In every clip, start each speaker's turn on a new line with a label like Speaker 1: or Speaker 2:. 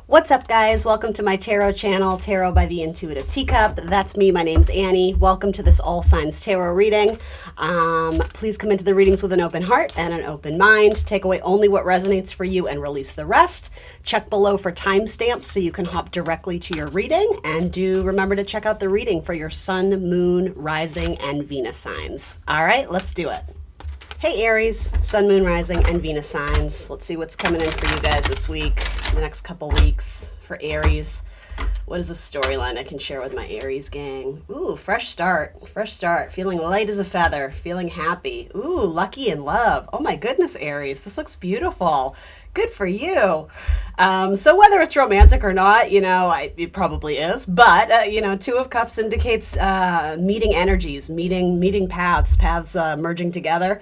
Speaker 1: What's up, guys? Welcome to my tarot channel, Tarot by the Intuitive Teacup. That's me. My name's Annie. Welcome to this All Signs Tarot reading. Please come into the readings with an open heart and an open mind. Take away only what resonates for you and release the rest. Check below for timestamps so you can hop directly to your reading. And do remember to check out the reading for your sun, moon, rising, and Venus signs. All right, let's do it. Hey Aries, Sun, Moon, Rising, and Venus signs. Let's see what's coming in for you guys this week, the next couple weeks for Aries. What is a storyline I can share with my Aries gang? Ooh, fresh start, feeling light as a feather, feeling happy. Ooh, lucky in love. Oh my goodness, Aries, this looks beautiful. Good for you. So whether it's romantic or not, it probably is. But, Two of Cups indicates meeting energies, meeting paths merging together.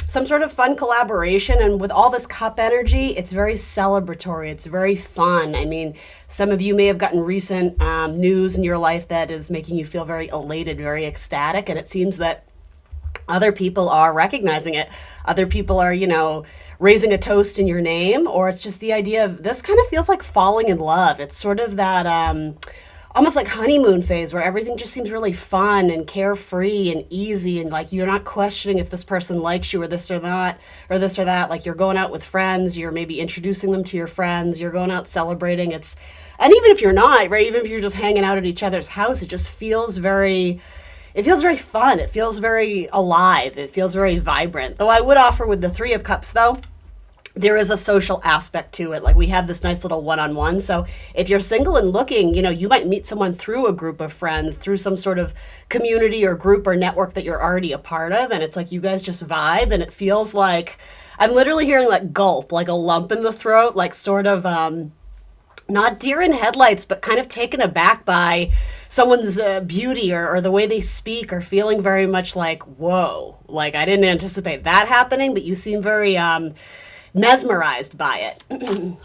Speaker 1: Some sort of fun collaboration, and with all this cup energy, it's very celebratory. It's very fun. I mean, some of you may have gotten recent news in your life that is making you feel very elated, very ecstatic, and it seems that other people are recognizing it. Other people are, raising a toast in your name, or it's just the idea of this kind of feels like falling in love. It's sort of that almost like honeymoon phase where everything just seems really fun and carefree and easy, and like you're not questioning if this person likes you or this or that or this or that. Like you're going out with friends, you're maybe introducing them to your friends, you're going out celebrating. And even if you're not, right, even if you're just hanging out at each other's house, it just feels very fun. It feels very alive. It feels very vibrant. Though I would offer with the Three of Cups, though, there is a social aspect to it. Like we have this nice little one-on-one. So if you're single and looking, you might meet someone through a group of friends, through some sort of community or group or network that you're already a part of. And it's like you guys just vibe, and it feels like I'm literally hearing like gulp, like a lump in the throat, like sort of not deer in headlights, but kind of taken aback by someone's beauty or the way they speak, or feeling very much like, whoa, like I didn't anticipate that happening, but you seem very mesmerized by it.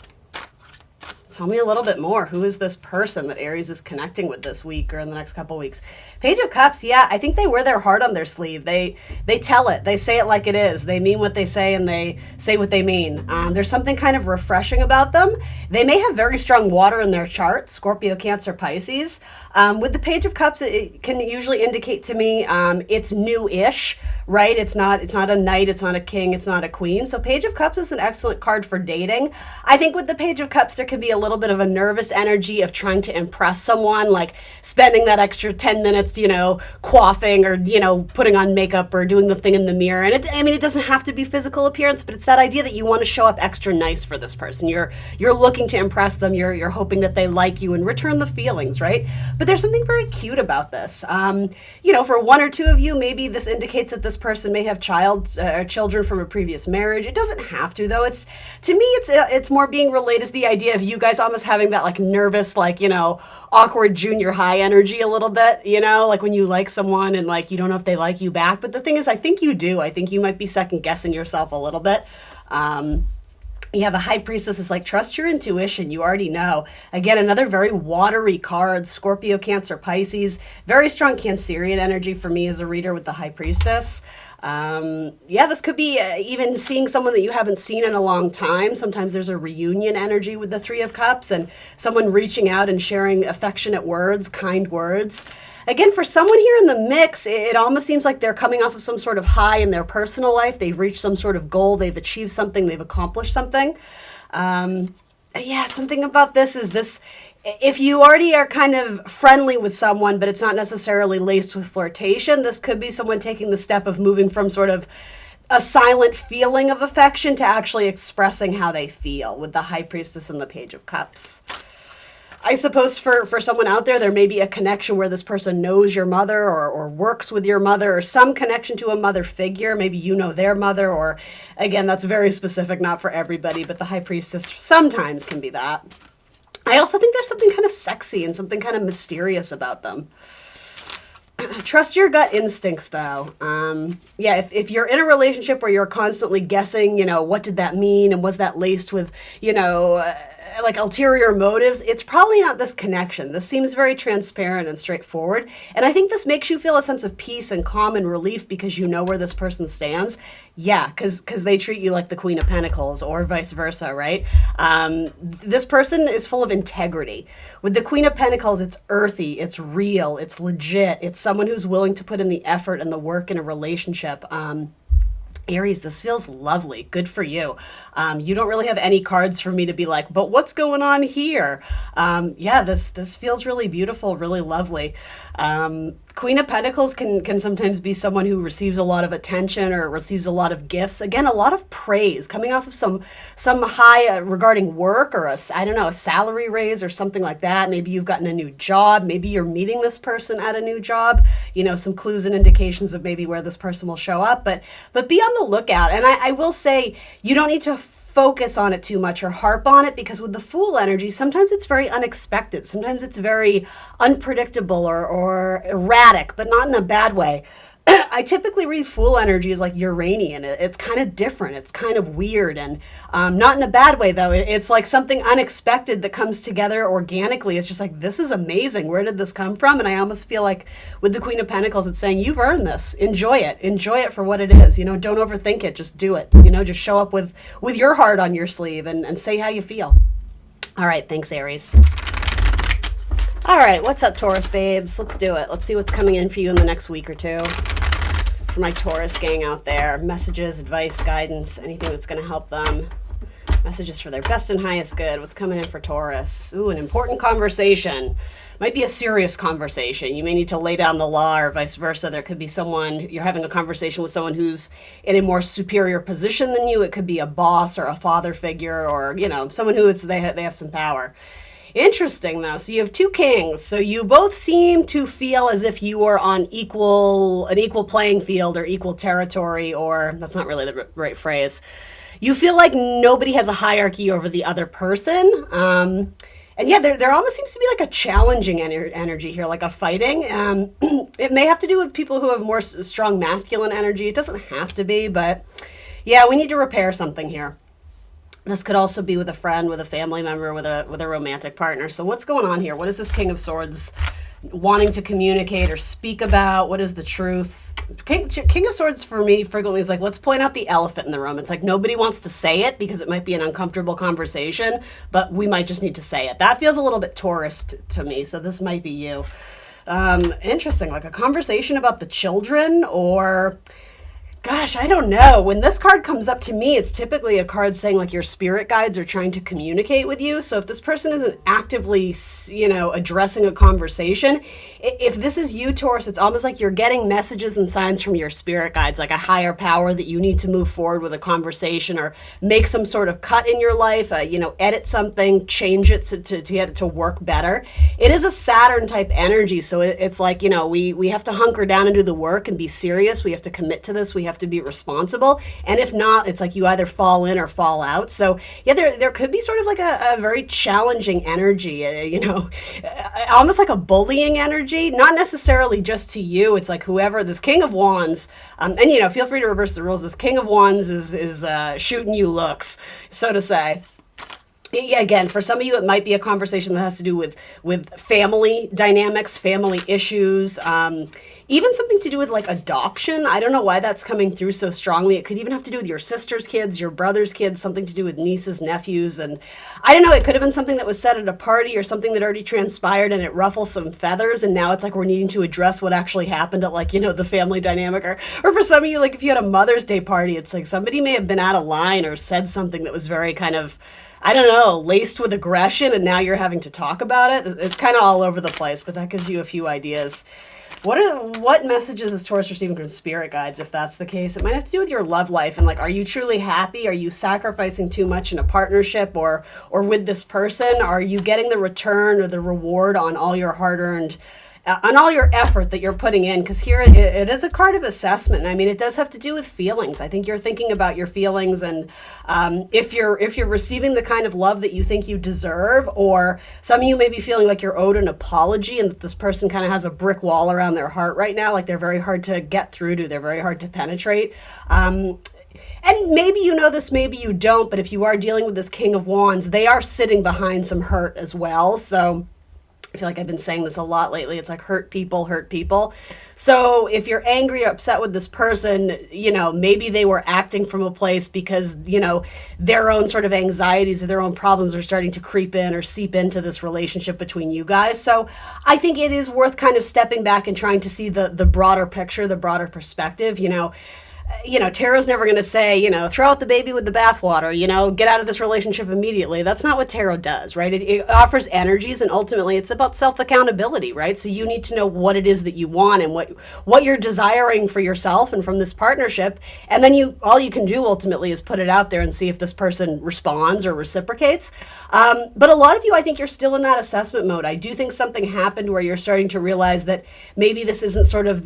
Speaker 1: Tell me a little bit more. Who is this person that Aries is connecting with this week or in the next couple weeks? Page of Cups, yeah, I think they wear their heart on their sleeve. They tell it. They say it like it is. They mean what they say, and they say what they mean. There's something kind of refreshing about them. They may have very strong water in their chart, Scorpio, Cancer, Pisces. With the Page of Cups, it can usually indicate to me it's new-ish, right? It's not a knight, it's not a king, it's not a queen. So Page of Cups is an excellent card for dating. I think with the Page of Cups, there can be a little bit of a nervous energy of trying to impress someone, like spending that extra 10 minutes, coiffing or, putting on makeup or doing the thing in the mirror. And it doesn't have to be physical appearance, but it's that idea that you want to show up extra nice for this person. You're looking to impress them. You're hoping that they like you and return the feelings, right? But there's something very cute about this. For one or two of you, maybe this indicates that this person may have children from a previous marriage. It doesn't have to, though. It's more being relayed as the idea of you guys almost having that like nervous, like, awkward junior high energy a little bit, like when you like someone and like you don't know if they like you back. But the thing is, I think you do. I think you might be second guessing yourself a little bit. Yeah, the High Priestess is like, trust your intuition. You already know. Again, another very watery card, Scorpio, Cancer, Pisces. Very strong Cancerian energy for me as a reader with the High Priestess. This could be even seeing someone that you haven't seen in a long time. Sometimes there's a reunion energy with the Three of Cups and someone reaching out and sharing affectionate words, kind words. Again, for someone here in the mix, it almost seems like they're coming off of some sort of high in their personal life. They've reached some sort of goal. They've achieved something. They've accomplished something. Something about this is this. If you already are kind of friendly with someone, but it's not necessarily laced with flirtation, this could be someone taking the step of moving from sort of a silent feeling of affection to actually expressing how they feel with the High Priestess and the Page of Cups. I suppose for someone out there may be a connection where this person knows your mother or works with your mother, or some connection to a mother figure. Maybe you know their mother, or again, that's very specific, not for everybody, but the High Priestess sometimes can be that. I also think there's something kind of sexy and something kind of mysterious about them. Trust your gut instincts, though. If you're in a relationship where you're constantly guessing, what did that mean? And was that laced with, like ulterior motives, it's probably not this connection. This seems very transparent and straightforward. And I think this makes you feel a sense of peace and calm and relief because you know where this person stands. Yeah, because they treat you like the Queen of Pentacles or vice versa, right? This person is full of integrity. With the Queen of Pentacles, it's earthy, it's real, it's legit. It's someone who's willing to put in the effort and the work in a relationship. Aries, this feels lovely. Good for you. You don't really have any cards for me to be like, but what's going on here? Yeah, this feels really beautiful, really lovely. Queen of Pentacles can sometimes be someone who receives a lot of attention or receives a lot of gifts. Again, a lot of praise coming off of some high regarding work or a salary raise or something like that. Maybe you've gotten a new job. Maybe you're meeting this person at a new job. Some clues and indications of maybe where this person will show up. But be on the lookout. And I will say, you don't need to focus on it too much or harp on it, because with the Fool energy, sometimes it's very unexpected. Sometimes it's very unpredictable or erratic, but not in a bad way. I typically read Fool energy as like Uranian. It's kind of different. It's kind of weird, and not in a bad way, though. It's like something unexpected that comes together organically. It's just like, this is amazing. Where did this come from? And I almost feel like with the Queen of Pentacles, it's saying, you've earned this. Enjoy it. Enjoy it for what it is. Don't overthink it. Just do it. Just show up with your heart on your sleeve and say how you feel. All right. Thanks, Aries. All right. What's up, Taurus babes? Let's do it. Let's see what's coming in for you in the next week or two. For my Taurus gang out there, messages, advice, guidance, anything that's going to help them. Messages for their best and highest good. What's coming in for Taurus? Ooh, an important conversation. Might be a serious conversation. You may need to lay down the law or vice versa. There could be you're having a conversation with someone who's in a more superior position than you. It could be a boss or a father figure or, someone who they have some power. Interesting, though. So you have two kings. So you both seem to feel as if you are on an equal playing field or equal territory, or that's not really the right phrase. You feel like nobody has a hierarchy over the other person. And yeah, there almost seems to be like a challenging energy here, like a fighting. It may have to do with people who have more strong masculine energy. It doesn't have to be, but yeah, we need to repair something here. This could also be with a friend, with a family member, with a romantic partner. So what's going on here? What is this King of Swords wanting to communicate or speak about? What is the truth? King of Swords for me frequently is like, let's point out the elephant in the room. It's like nobody wants to say it because it might be an uncomfortable conversation, but we might just need to say it. That feels a little bit Taurus to me, so this might be you. Interesting, like a conversation about the children or... Gosh, I don't know. When this card comes up to me, it's typically a card saying like your spirit guides are trying to communicate with you. So if this person isn't actively, addressing a conversation, if this is you, Taurus, it's almost like you're getting messages and signs from your spirit guides, like a higher power that you need to move forward with a conversation or make some sort of cut in your life, edit something, change it to get it to work better. It is a Saturn type energy. So it's like, we have to hunker down and do the work and be serious. We have to commit to this. We have to be responsible, and if not, it's like you either fall in or fall out. So yeah, there could be sort of like a very challenging energy, almost like a bullying energy, not necessarily just to you. It's like whoever this King of Wands, and feel free to reverse the rules. This King of Wands is shooting you looks, so to say. Yeah, again, for some of you, it might be a conversation that has to do with family dynamics, family issues, even something to do with like adoption. I don't know why that's coming through so strongly. It could even have to do with your sister's kids, your brother's kids, something to do with nieces, nephews. And I don't know, it could have been something that was said at a party or something that already transpired and it ruffles some feathers. And now it's like we're needing to address what actually happened at the family dynamic. Or for some of you, like if you had a Mother's Day party, it's like somebody may have been out of line or said something that was very kind of, I don't know, laced with aggression, and now you're having to talk about it. It's kind of all over the place, but that gives you a few ideas. What messages is Taurus receiving from spirit guides, if that's the case? It might have to do with your love life, and like, are you truly happy? Are you sacrificing too much in a partnership or with this person? Are you getting the return or the reward on all your hard-earned on all your effort that you're putting in? Because here it is a card of assessment. I mean, it does have to do with feelings. I think you're thinking about your feelings, and if you're receiving the kind of love that you think you deserve, or some of you may be feeling like you're owed an apology and that this person kind of has a brick wall around their heart right now, like they're very hard to get through to, they're very hard to penetrate. and maybe you know this, maybe you don't, but if you are dealing with this King of Wands, they are sitting behind some hurt as well. So I feel like I've been saying this a lot lately. It's like hurt people hurt people. So if you're angry or upset with this person, maybe they were acting from a place because, their own sort of anxieties or their own problems are starting to creep in or seep into this relationship between you guys. So I think it is worth kind of stepping back and trying to see the broader picture, the broader perspective. Tarot's never going to say, throw out the baby with the bathwater, get out of this relationship immediately. That's not what tarot does, right? It offers energies, and ultimately it's about self-accountability, right? So you need to know what it is that you want and what you're desiring for yourself and from this partnership. And then all you can do ultimately is put it out there and see if this person responds or reciprocates. But a lot of you, I think you're still in that assessment mode. I do think something happened where you're starting to realize that maybe this isn't sort of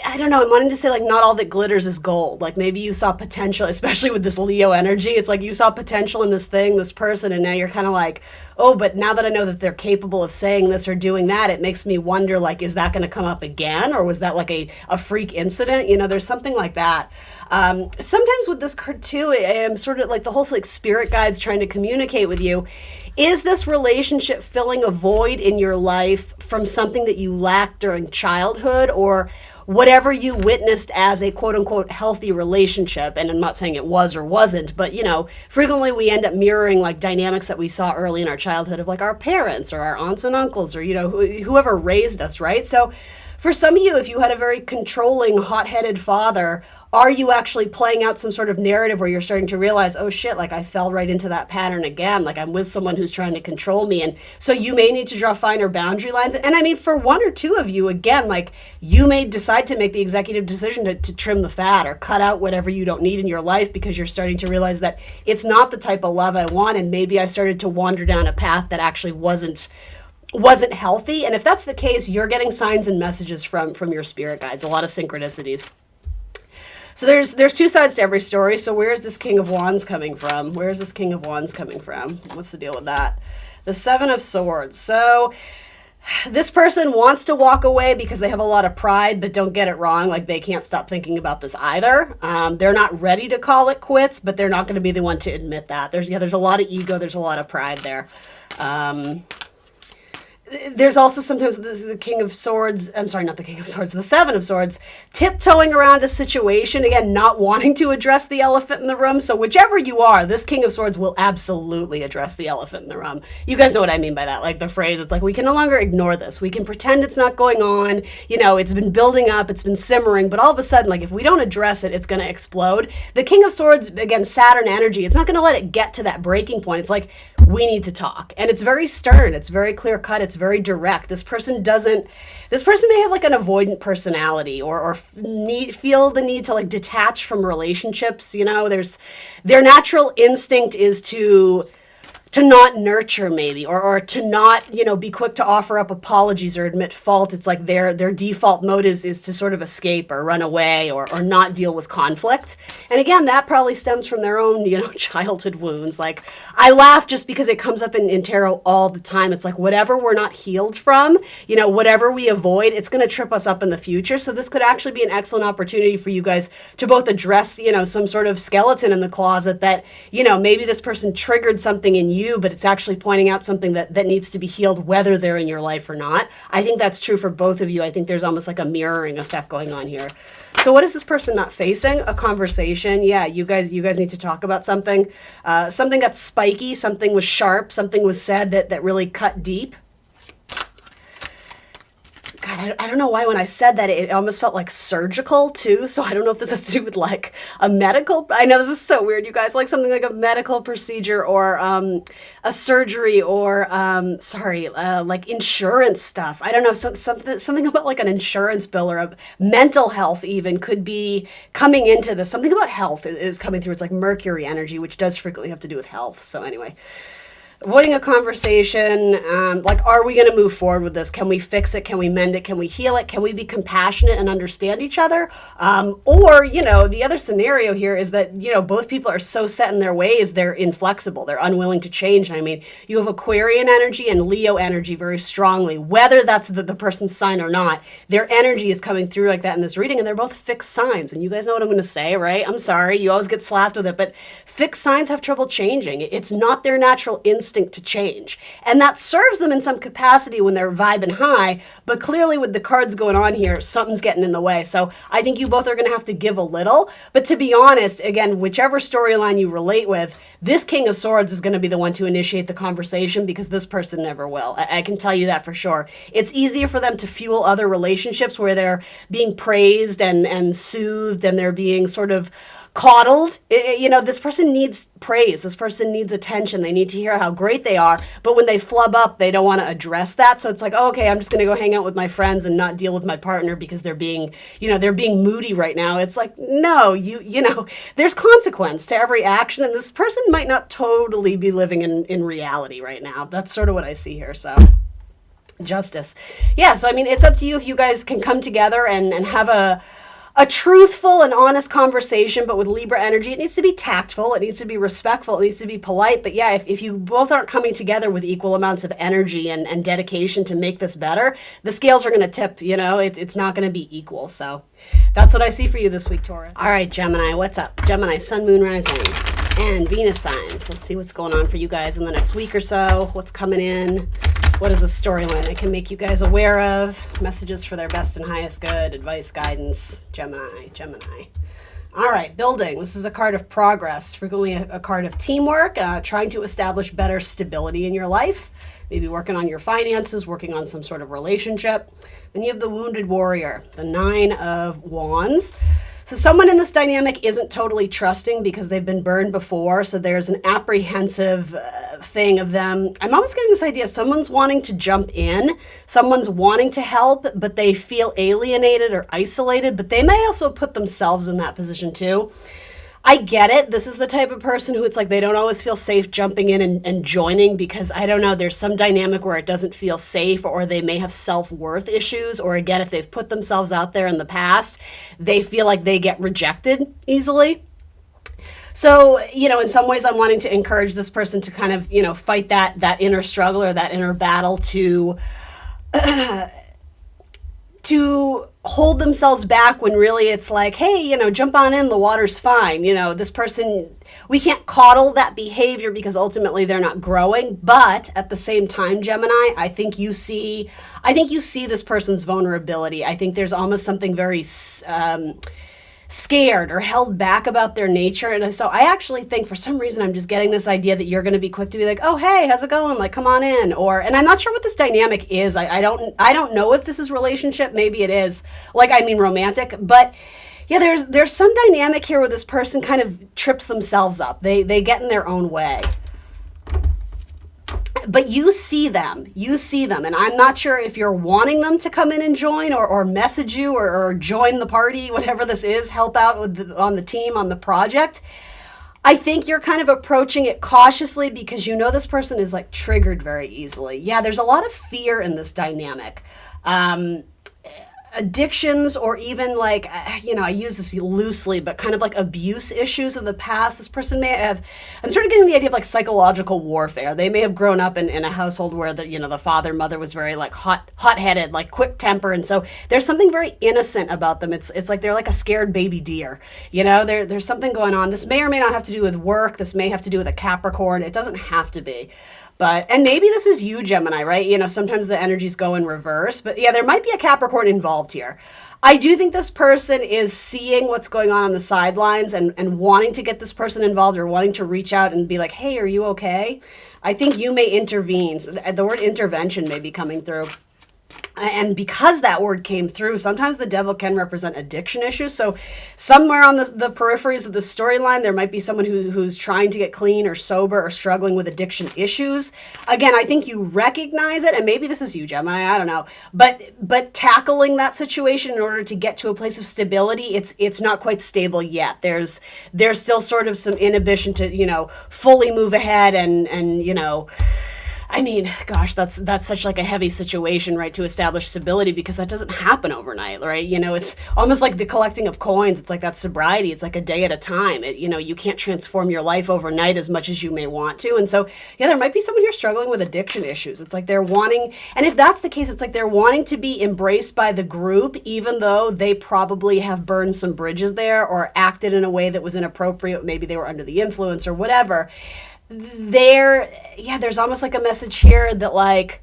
Speaker 1: I don't know, I'm wanting to say like not all that glitters is gold. Like maybe you saw potential, especially with this Leo energy. It's like you saw potential in this thing, this person, and now you're kind of like, oh, but now that I know that they're capable of saying this or doing that, it makes me wonder, like, is that going to come up again? Or was that like a freak incident? There's something like that. Sometimes with this card too, I am sort of like the whole like spirit guides trying to communicate with you. Is this relationship filling a void in your life from something that you lacked during childhood or whatever you witnessed as a quote unquote healthy relationship? And I'm not saying it was or wasn't, but frequently we end up mirroring like dynamics that we saw early in our childhood of like our parents or our aunts and uncles or, whoever raised us, right? So for some of you, if you had a very controlling, hot-headed father, are you actually playing out some sort of narrative where you're starting to realize, oh shit, like I fell right into that pattern again, like I'm with someone who's trying to control me. And so you may need to draw finer boundary lines. And I mean, for one or two of you, again, like you may decide to make the executive decision to trim the fat or cut out whatever you don't need in your life because you're starting to realize that it's not the type of love I want. And maybe I started to wander down a path that actually wasn't healthy. And if that's the case, you're getting signs and messages from your spirit guides, a lot of synchronicities. So there's two sides to every story. So where is this King of Wands coming from? Where is this King of Wands coming from? What's the deal with that? The Seven of Swords. So this person wants to walk away because they have a lot of pride, but don't get it wrong. Like they can't stop thinking about this either. They're not ready to call it quits, but they're not going to be the one to admit that. There's a lot of ego. There's a lot of pride there. There's also sometimes the King of Swords, I'm sorry, not the King of Swords, the Seven of Swords, tiptoeing around a situation, again, not wanting to address the elephant in the room. So whichever you are, this King of Swords will absolutely address the elephant in the room. You guys know what I mean by that, like the phrase, it's like we can no longer ignore this. We can pretend it's not going on. It's been building up, it's been simmering, but all of a sudden, like if we don't address it, it's going to explode. The King of Swords, again, Saturn energy, it's not going to let it get to that breaking point. It's like, we need to talk. And it's very stern. It's very clear cut. It's very direct. This person may have like an avoidant personality or feel the need to like detach from relationships. Their natural instinct is to not nurture maybe, or to not, be quick to offer up apologies or admit fault. It's like their default mode is to sort of escape or run away or not deal with conflict. And again, that probably stems from their own, childhood wounds. Like I laugh just because it comes up in tarot all the time. It's like whatever we're not healed from, whatever we avoid, it's going to trip us up in the future. So this could actually be an excellent opportunity for you guys to both address, some sort of skeleton in the closet that, maybe this person triggered something in you, but it's actually pointing out something that needs to be healed, whether they're in your life or not. I think that's true for both of you. I think there's almost like a mirroring effect going on here. So what is this person not facing? A conversation. Yeah, you guys need to talk about something. Something that's spiky, something was sharp, something was said that really cut deep. God, I don't know why when I said that, it almost felt like surgical too. So I don't know if this has to do with like a medical, I know this is so weird, you guys, like something like a medical procedure or a surgery or, like insurance stuff. I don't know, something about like an insurance bill or a mental health even could be coming into this. Something about health is coming through. It's like Mercury energy, which does frequently have to do with health. So anyway. avoiding a conversation, like, are we going to move forward with this? Can we fix it? Can we mend it? Can we heal it? Can we be compassionate and understand each other? Or, the other scenario here is that, both people are so set in their ways, they're inflexible. They're unwilling to change. I mean, you have Aquarian energy and Leo energy very strongly, whether that's the person's sign or not. Their energy is coming through like that in this reading, and they're both fixed signs. And you guys know what I'm going to say, right? I'm sorry. You always get slapped with it, but fixed signs have trouble changing. It's not their natural instinct to change. And that serves them in some capacity when they're vibing high, but clearly with the cards going on here, something's getting in the way. So I think you both are going to have to give a little. But to be honest, again, whichever storyline you relate with, this King of Swords is going to be the one to initiate the conversation, because this person never will. I can tell you that for sure. It's easier for them to fuel other relationships where they're being praised and soothed, and they're being sort of coddled. This person needs praise. This person needs attention. They need to hear how great they are. But when they flub up, they don't want to address that. So it's like, oh, okay, I'm just going to go hang out with my friends and not deal with my partner because they're being moody right now. It's like, no, there's consequence to every action. And this person might not totally be living in reality right now. That's sort of what I see here. So justice. Yeah. So, I mean, it's up to you if you guys can come together and have a truthful and honest conversation. But with Libra energy, it needs to be tactful, it needs to be respectful, it needs to be polite. But yeah, if you both aren't coming together with equal amounts of energy and dedication to make this better, the scales are going to tip. It's not going to be equal. So that's what I see for you this week, Taurus. All right, Gemini, what's up? Gemini, Sun, Moon, Rising, and Venus signs. Let's see what's going on for you guys in the next week or so. What's coming in? What is a storyline I can make you guys aware of? Messages for their best and highest good, advice, guidance, Gemini. All right, building. This is a card of progress, frequently a card of teamwork, trying to establish better stability in your life, maybe working on your finances, working on some sort of relationship. Then you have the wounded warrior, the 9 of Wands. So someone in this dynamic isn't totally trusting because they've been burned before. So there's an apprehensive thing of them. I'm almost getting this idea. Someone's wanting to jump in. Someone's wanting to help, but they feel alienated or isolated. But they may also put themselves in that position too. I get it. This is the type of person who it's like they don't always feel safe jumping in and joining because, I don't know, there's some dynamic where it doesn't feel safe, or they may have self-worth issues, or again, if they've put themselves out there in the past, they feel like they get rejected easily. So, in some ways I'm wanting to encourage this person to kind of, fight that inner struggle or that inner battle to hold themselves back when really it's like, hey, jump on in, the water's fine. This person, we can't coddle that behavior because ultimately they're not growing. But at the same time, Gemini, I think you see this person's vulnerability. I think there's almost something very scared or held back about their nature. And so I actually think for some reason I'm just getting this idea that you're going to be quick to be like, oh, hey, how's it going? Like, come on in. And I'm not sure what this dynamic is. I don't know if this is relationship. Maybe it is, romantic. But yeah, there's some dynamic here where this person kind of trips themselves up. They get in their own way. But you see them, and I'm not sure if you're wanting them to come in and join or message you or join the party, whatever this is, help out on the team, on the project. I think you're kind of approaching it cautiously because this person is like triggered very easily. Yeah, there's a lot of fear in this dynamic. Addictions, or even I use this loosely, but kind of like abuse issues in the past. This person may have, I'm sort of getting the idea of psychological warfare. They may have grown up in a household where the father, mother was very hot-headed, quick temper. And so there's something very innocent about them. It's like they're like a scared baby deer. There's something going on. This may or may not have to do with work. This may have to do with a Capricorn. It doesn't have to be. And maybe this is you, Gemini, right? Sometimes the energies go in reverse, but yeah, there might be a Capricorn involved here. I do think this person is seeing what's going on the sidelines and wanting to get this person involved, or wanting to reach out and be like, hey, are you okay? I think you may intervene. So the word intervention may be coming through. And because that word came through, sometimes the devil can represent addiction issues. So somewhere on the peripheries of the storyline, there might be someone who's trying to get clean or sober or struggling with addiction issues. Again, I think you recognize it, and maybe this is you, Gemini, I don't know. But tackling that situation in order to get to a place of stability, it's not quite stable yet. There's still sort of some inhibition to, fully move ahead and I mean, gosh, that's such like a heavy situation, right, to establish stability, because that doesn't happen overnight, right? You know, it's almost like the collecting of coins. It's like that sobriety. It's like a day at a time. You know, you can't transform your life overnight as much as you may want to. And so, yeah, there might be someone here struggling with addiction issues. It's like they're wanting, and if that's the case, it's like they're wanting to be embraced by the group, even though they probably have burned some bridges there or acted in a way that was inappropriate. Maybe they were under the influence or whatever. There's almost like a message here that like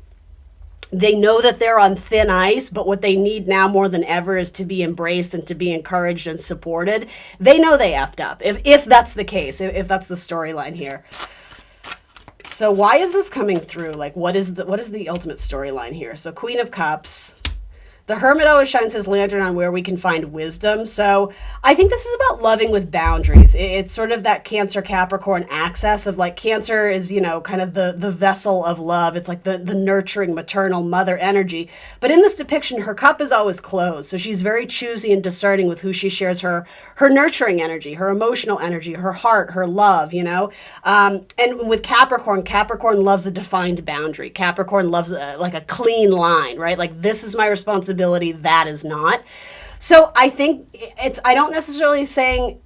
Speaker 1: they know that they're on thin ice, but what they need now more than ever is to be embraced and to be encouraged and supported. They know they effed up, if that's the case, if that's the storyline here. So why is this coming through? Like, what is the ultimate storyline here? So Queen of Cups. The Hermit always shines his lantern on where we can find wisdom. So I think this is about loving with boundaries. It's sort of that Cancer Capricorn axis of like Cancer is, you know, kind of the vessel of love. It's like the nurturing maternal mother energy. But in this depiction, her cup is always closed. So she's very choosy and discerning with who she shares her nurturing energy, her emotional energy, her heart, her love, you know. And with Capricorn loves a defined boundary. Capricorn loves like a clean line, right? Like, this is my responsibility. That is not. So I think I don't necessarily saying,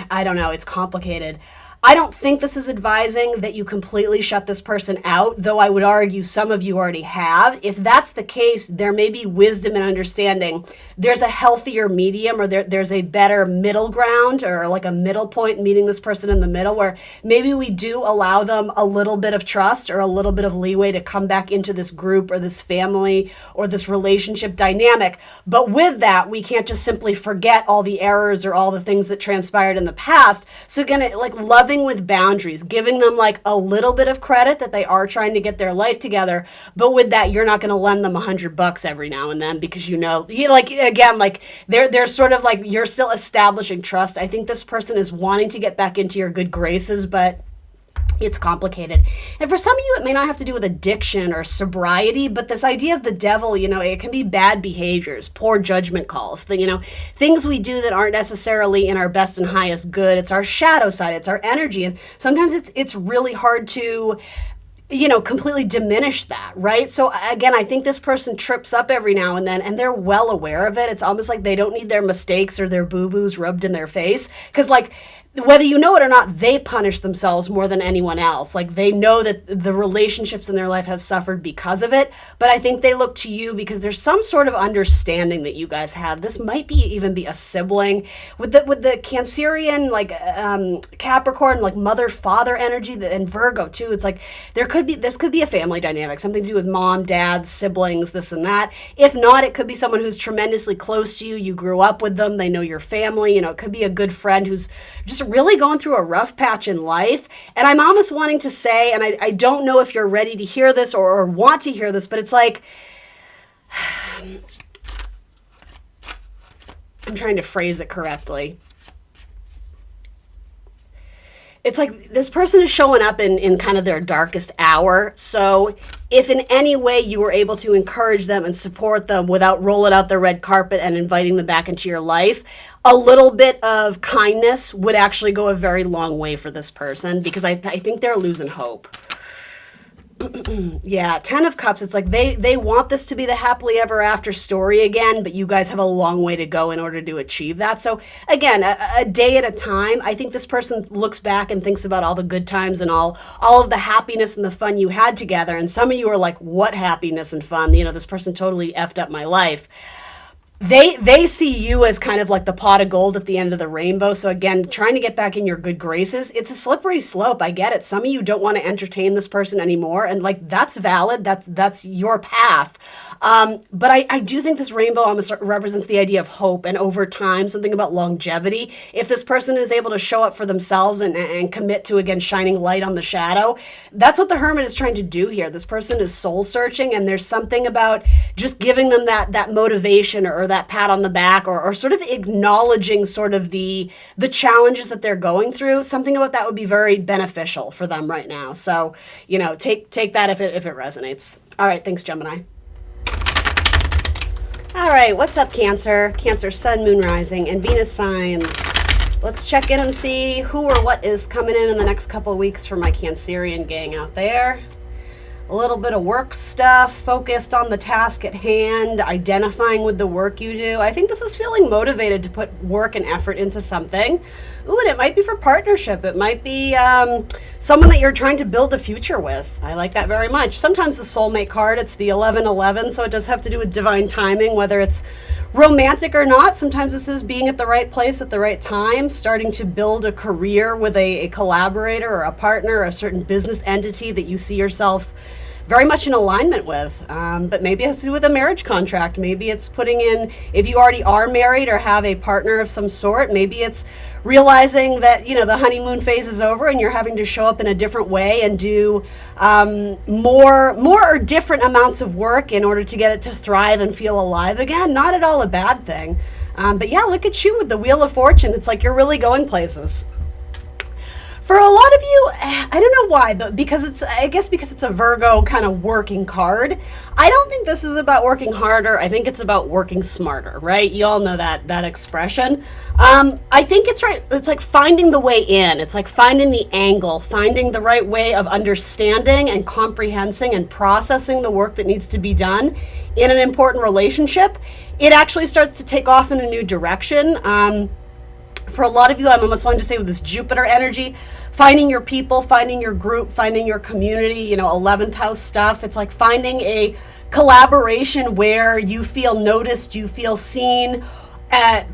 Speaker 1: I don't know, it's complicated. I don't think this is advising that you completely shut this person out, though I would argue some of you already have. If that's the case, there may be wisdom and understanding. There's a healthier medium, or there's a better middle ground, or like a middle point, meeting this person in the middle, where maybe we do allow them a little bit of trust or a little bit of leeway to come back into this group or this family or this relationship dynamic. But with that, we can't just simply forget all the errors or all the things that transpired in the past. So again, like loving with boundaries, giving them like a little bit of credit that they are trying to get their life together. But with that, you're not going to lend them $100 every now and then, because, you know, like, again, like they're sort of like, you're still establishing trust. I think this person is wanting to get back into your good graces, but it's complicated. And for some of you, it may not have to do with addiction or sobriety, but this idea of the devil, you know, it can be bad behaviors, poor judgment calls, you know, things we do that aren't necessarily in our best and highest good. It's our shadow side, it's our energy. And sometimes it's really hard to, you know, completely diminish that, right? So again, I think this person trips up every now and then, and they're well aware of it. It's almost like they don't need their mistakes or their boo-boos rubbed in their face, because like, whether you know it or not, they punish themselves more than anyone else. Like, they know that the relationships in their life have suffered because of it, but I think they look to you because there's some sort of understanding that you guys have. This might be even be a sibling with the Cancerian, like Capricorn, like mother-father energy, and Virgo too. It's like this could be a family dynamic, something to do with mom, dad, siblings, this and that. If not, it could be someone who's tremendously close to you. You grew up with them. They know your family. You know, it could be a good friend who's just really going through a rough patch in life. And I'm almost wanting to say, and I don't know if you're ready to hear this or want to hear this, but it's like, I'm trying to phrase it correctly. It's like this person is showing up in kind of their darkest hour. So if in any way you were able to encourage them and support them without rolling out the red carpet and inviting them back into your life, a little bit of kindness would actually go a very long way for this person, because I think they're losing hope. Yeah, 10 of Cups, it's like they want this to be the happily ever after story again, but you guys have a long way to go in order to achieve that. So again, a day at a time. I think this person looks back and thinks about all the good times and all of the happiness and the fun you had together. And some of you are like, what happiness and fun? You know, this person totally effed up my life. They see you as kind of like the pot of gold at the end of the rainbow. So again, trying to get back in your good graces, it's a slippery slope. I get it. Some of you don't want to entertain this person anymore. And like, that's valid. That's your path. But I do think this rainbow almost represents the idea of hope and over time, something about longevity. If this person is able to show up for themselves and commit to, again, shining light on the shadow, that's what the Hermit is trying to do here. This person is soul searching, and there's something about just giving them that motivation or that pat on the back, or sort of acknowledging sort of the challenges that they're going through. Something about that would be very beneficial for them right now. So, you know, take that if it resonates. All right, thanks, Gemini. All right, what's up, Cancer? Cancer, Sun, Moon, Rising, and Venus signs. Let's check in and see who or what is coming in the next couple of weeks for my Cancerian gang out there. a little bit of work stuff, focused on the task at hand, identifying with the work you do. I think this is feeling motivated to put work and effort into something. Ooh, and it might be for partnership. It might be someone that you're trying to build a future with. I like that very much. Sometimes the soulmate card, it's the 1111, so it does have to do with divine timing, whether it's romantic or not. Sometimes this is being at the right place at the right time, starting to build a career with a collaborator or a partner or a certain business entity that you see yourself very much in alignment with. But maybe it has to do with a marriage contract. Maybe it's putting in, if you already are married or have a partner of some sort, maybe it's realizing that, you know, the honeymoon phase is over and you're having to show up in a different way and do more or different amounts of work in order to get it to thrive and feel alive again. Not at all a bad thing. But yeah, look at you with the Wheel of Fortune. It's like you're really going places. For a lot of you, I don't know why, but because it's a Virgo kind of working card, I don't think this is about working harder. I think it's about working smarter, right? You all know that expression. I think it's right. It's like finding the way in. It's like finding the angle, finding the right way of understanding and comprehending and processing the work that needs to be done in an important relationship. It actually starts to take off in a new direction. For a lot of you, I'm almost wanting to say with this Jupiter energy, finding your people, finding your group, finding your community, you know, 11th house stuff. It's like finding a collaboration where you feel noticed, you feel seen,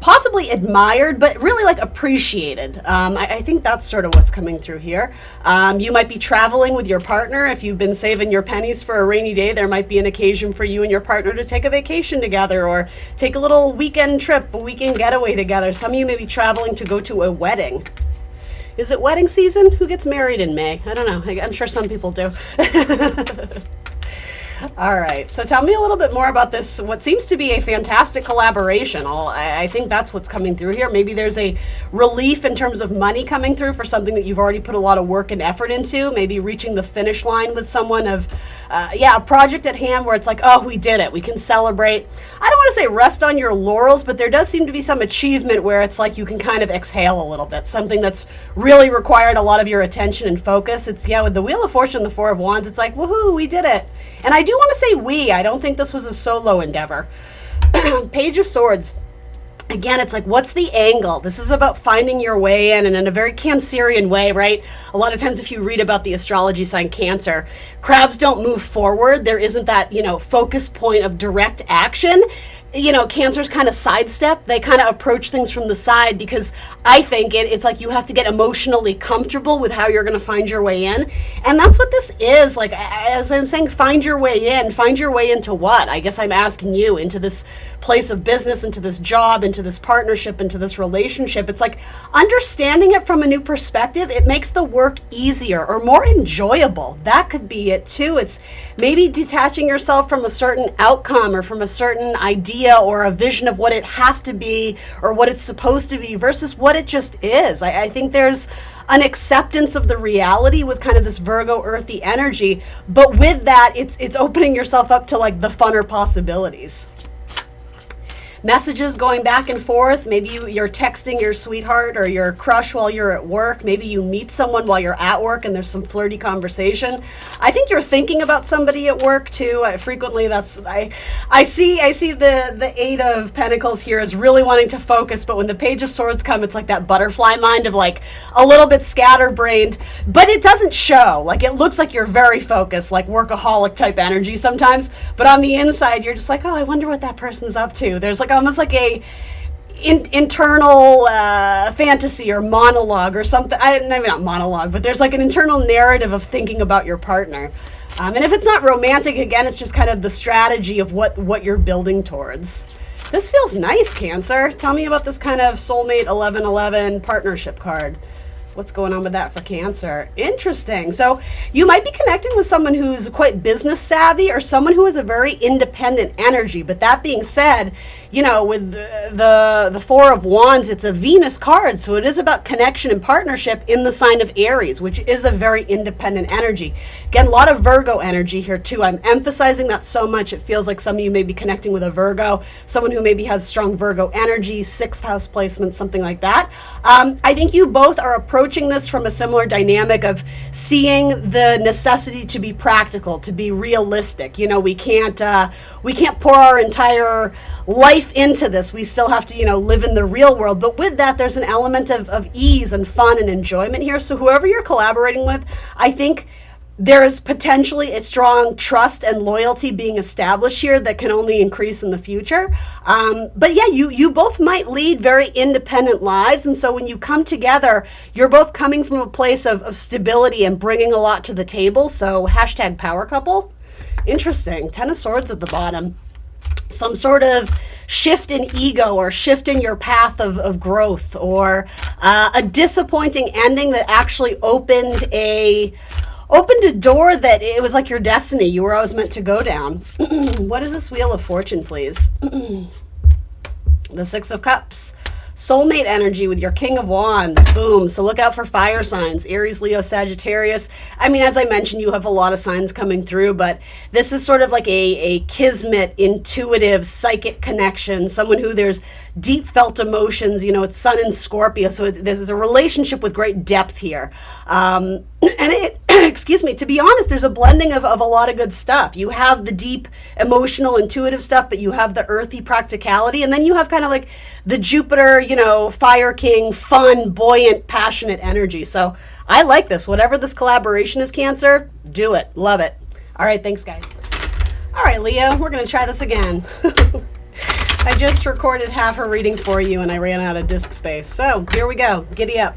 Speaker 1: possibly admired, but really like appreciated. I think that's sort of what's coming through here. You might be traveling with your partner. If you've been saving your pennies for a rainy day, there might be an occasion for you and your partner to take a vacation together or take a little weekend trip, a weekend getaway together. Some of you may be traveling to go to a wedding. Is it wedding season? Who gets married in May? I don't know. I'm sure some people do. All right, so tell me a little bit more about this, what seems to be a fantastic collaboration. I think that's what's coming through here. Maybe there's a relief in terms of money coming through for something that you've already put a lot of work and effort into, maybe reaching the finish line with someone of, a project at hand where it's like, oh, we did it. We can celebrate. I don't want to say rest on your laurels, but there does seem to be some achievement where it's like you can kind of exhale a little bit, something that's really required a lot of your attention and focus. It's, with the Wheel of Fortune, the Four of Wands, it's like, woohoo, we did it. And I do want to say we. I don't think this was a solo endeavor. Page of Swords. Again, it's like, what's the angle? This is about finding your way in, and in a very Cancerian way, right? A lot of times if you read about the astrology sign Cancer, crabs don't move forward. There isn't that, focus point of direct action. Cancer's kind of sidestep. They kind of approach things from the side because I think it's like you have to get emotionally comfortable with how you're going to find your way in. And that's what this is. Like, as I'm saying, find your way in. Find your way into what? I guess I'm asking you, into this place of business, into this job, into this partnership, into this relationship. It's like understanding it from a new perspective. It makes the work easier or more enjoyable. That could be it too. It's maybe detaching yourself from a certain outcome or from a certain idea or a vision of what it has to be or what it's supposed to be versus what it just is. I think there's an acceptance of the reality with kind of this Virgo earthy energy, but with that, it's opening yourself up to like the funner possibilities. Messages going back and forth. Maybe you're texting your sweetheart or your crush while you're at work. Maybe you meet someone while you're at work and there's some flirty conversation. I think you're thinking about somebody at work too. Frequently, I see the Eight of Pentacles here is really wanting to focus, but when the Page of Swords come, it's like that butterfly mind of like a little bit scatterbrained, but it doesn't show. Like it looks like you're very focused, like workaholic type energy sometimes, but on the inside, you're just like, oh, I wonder what that person's up to. There's like almost like a internal fantasy or monologue or something. Maybe not monologue, but there's like an internal narrative of thinking about your partner. And if it's not romantic, again, it's just kind of the strategy of what you're building towards. This feels nice, Cancer. Tell me about this kind of soulmate 1111 partnership card. What's going on with that for Cancer? Interesting. So you might be connecting with someone who's quite business savvy or someone who has a very independent energy. But that being said, with the Four of Wands, it's a Venus card, so it is about connection and partnership in the sign of Aries, which is a very independent energy. Again, a lot of Virgo energy here too. I'm emphasizing that so much. It feels like some of you may be connecting with a Virgo, someone who maybe has strong Virgo energy, 6th house placement, something like that. I think you both are approaching this from a similar dynamic of seeing the necessity to be practical, to be realistic. We can't pour our entire life into this. We still have to, live in the real world. But with that, there's an element of ease and fun and enjoyment here. So whoever you're collaborating with, I think there is potentially a strong trust and loyalty being established here that can only increase in the future. But yeah, you both might lead very independent lives. And so when you come together, you're both coming from a place of stability and bringing a lot to the table. So hashtag power couple. Interesting. 10 of Swords at the bottom. Some sort of shift in ego or shift in your path of growth, or a disappointing ending that actually opened a door that it was like your destiny. You were always meant to go down. What is this Wheel of Fortune, please? The Six of Cups. Soulmate energy with your King of Wands. Boom. So look out for fire signs. Aries, Leo, Sagittarius. I mean, as I mentioned, you have a lot of signs coming through, but this is sort of like a kismet, intuitive, psychic connection. Someone who there's deep felt emotions. It's Sun in Scorpio. So this is a relationship with great depth here. And it, excuse me, to be honest, there's a blending of a lot of good stuff. You have the deep emotional, intuitive stuff, but you have the earthy practicality. And then you have kind of like the Jupiter, Fire King, fun, buoyant, passionate energy. So I like this. Whatever this collaboration is, Cancer, do it. Love it. All right. Thanks, guys. All right, Leo, we're going to try this again. I just recorded half a reading for you and I ran out of disk space. So here we go. Giddy up.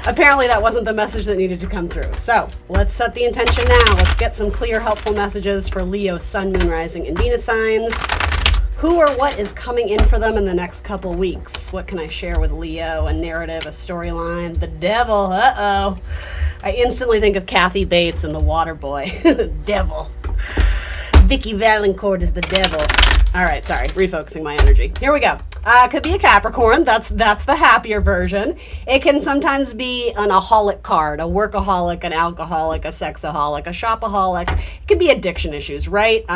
Speaker 1: Apparently that wasn't the message that needed to come through. So let's set the intention now. Let's get some clear, helpful messages for Leo, Sun, Moon, Rising, and Venus signs. Who or what is coming in for them in the next couple weeks? What can I share with Leo? A narrative, a storyline. The devil. Uh-oh. I instantly think of Kathy Bates and the Water Boy. Devil. Vicky Valancourt is the devil. All right, sorry, refocusing my energy. Here we go. Could be a Capricorn. That's the happier version. It can sometimes be an aholic card, a workaholic, an alcoholic, a sexaholic, a shopaholic. It can be addiction issues, right?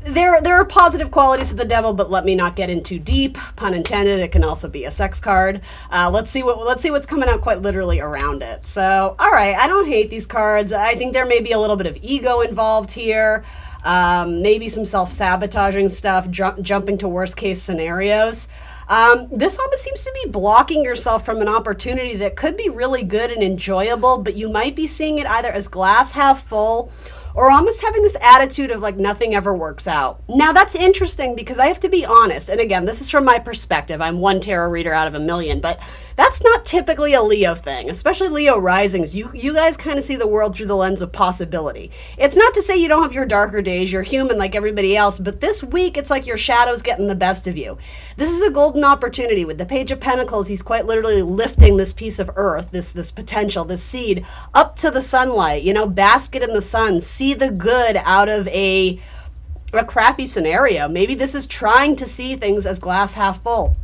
Speaker 1: There are positive qualities of the devil, but let me not get in too deep. Pun intended. It can also be a sex card. Let's see what's coming out quite literally around it. So, all right, I don't hate these cards. I think there may be a little bit of ego involved here. Maybe some self-sabotaging stuff, jumping to worst case scenarios. This almost seems to be blocking yourself from an opportunity that could be really good and enjoyable, but you might be seeing it either as glass half full or almost having this attitude of like nothing ever works out. Now that's interesting because I have to be honest, and again, this is from my perspective. I'm one tarot reader out of a million, but that's not typically a Leo thing, especially Leo risings. You guys kind of see the world through the lens of possibility. It's not to say you don't have your darker days. You're human like everybody else, but this week it's like your shadow's getting the best of you. This is a golden opportunity. With the Page of Pentacles, he's quite literally lifting this piece of earth, this potential, this seed up to the sunlight, bask it in the sun, see the good out of a crappy scenario. Maybe this is trying to see things as glass half full.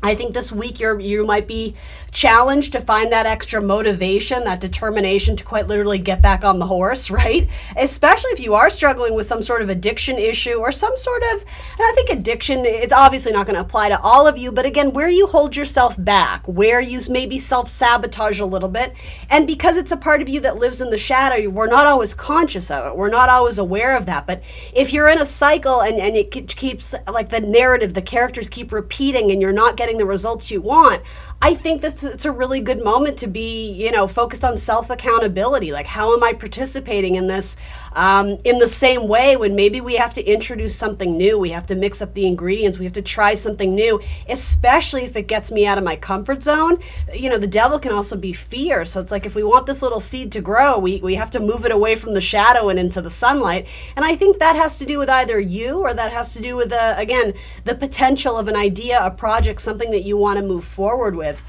Speaker 1: I think this week you might be challenged to find that extra motivation, that determination to quite literally get back on the horse, right? Especially if you are struggling with some sort of addiction issue or some sort of, and I think addiction, it's obviously not going to apply to all of you, but again, where you hold yourself back, where you maybe self-sabotage a little bit, and because it's a part of you that lives in the shadow, we're not always conscious of it. We're not always aware of that. But if you're in a cycle and it keeps, like the narrative, the characters keep repeating and you're not getting the results you want, I think it's a really good moment to be, focused on self-accountability. Like, how am I participating in this in the same way when maybe we have to introduce something new, we have to mix up the ingredients, we have to try something new, especially if it gets me out of my comfort zone. The devil can also be fear. So it's like if we want this little seed to grow, we have to move it away from the shadow and into the sunlight. And I think that has to do with either you or that has to do with, again, the potential of an idea, a project, something that you want to move forward with.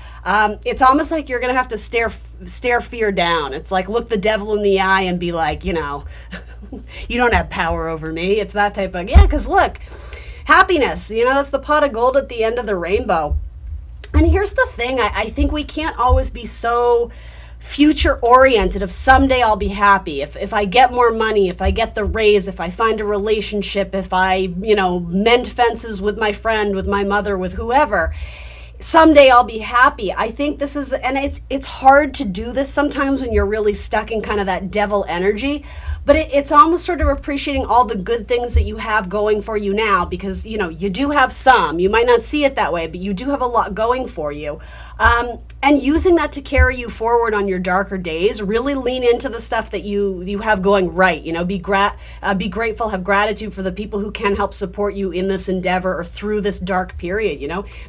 Speaker 1: It's almost like you're going to have to stare fear down. It's like look the devil in the eye and be like, you don't have power over me. It's that type of, because look, happiness, that's the pot of gold at the end of the rainbow. And here's the thing, I think we can't always be so future oriented of someday I'll be happy. If I get more money, if I get the raise, if I find a relationship, if I, mend fences with my friend, with my mother, with whoever, someday I'll be happy. I think this is, and it's hard to do this sometimes when you're really stuck in kind of that devil energy, but it's almost sort of appreciating all the good things that you have going for you now, because, you do have some. You might not see it that way, but you do have a lot going for you. And using that to carry you forward on your darker days. Really lean into the stuff that you have going right. Be grateful, have gratitude for the people who can help support you in this endeavor or through this dark period.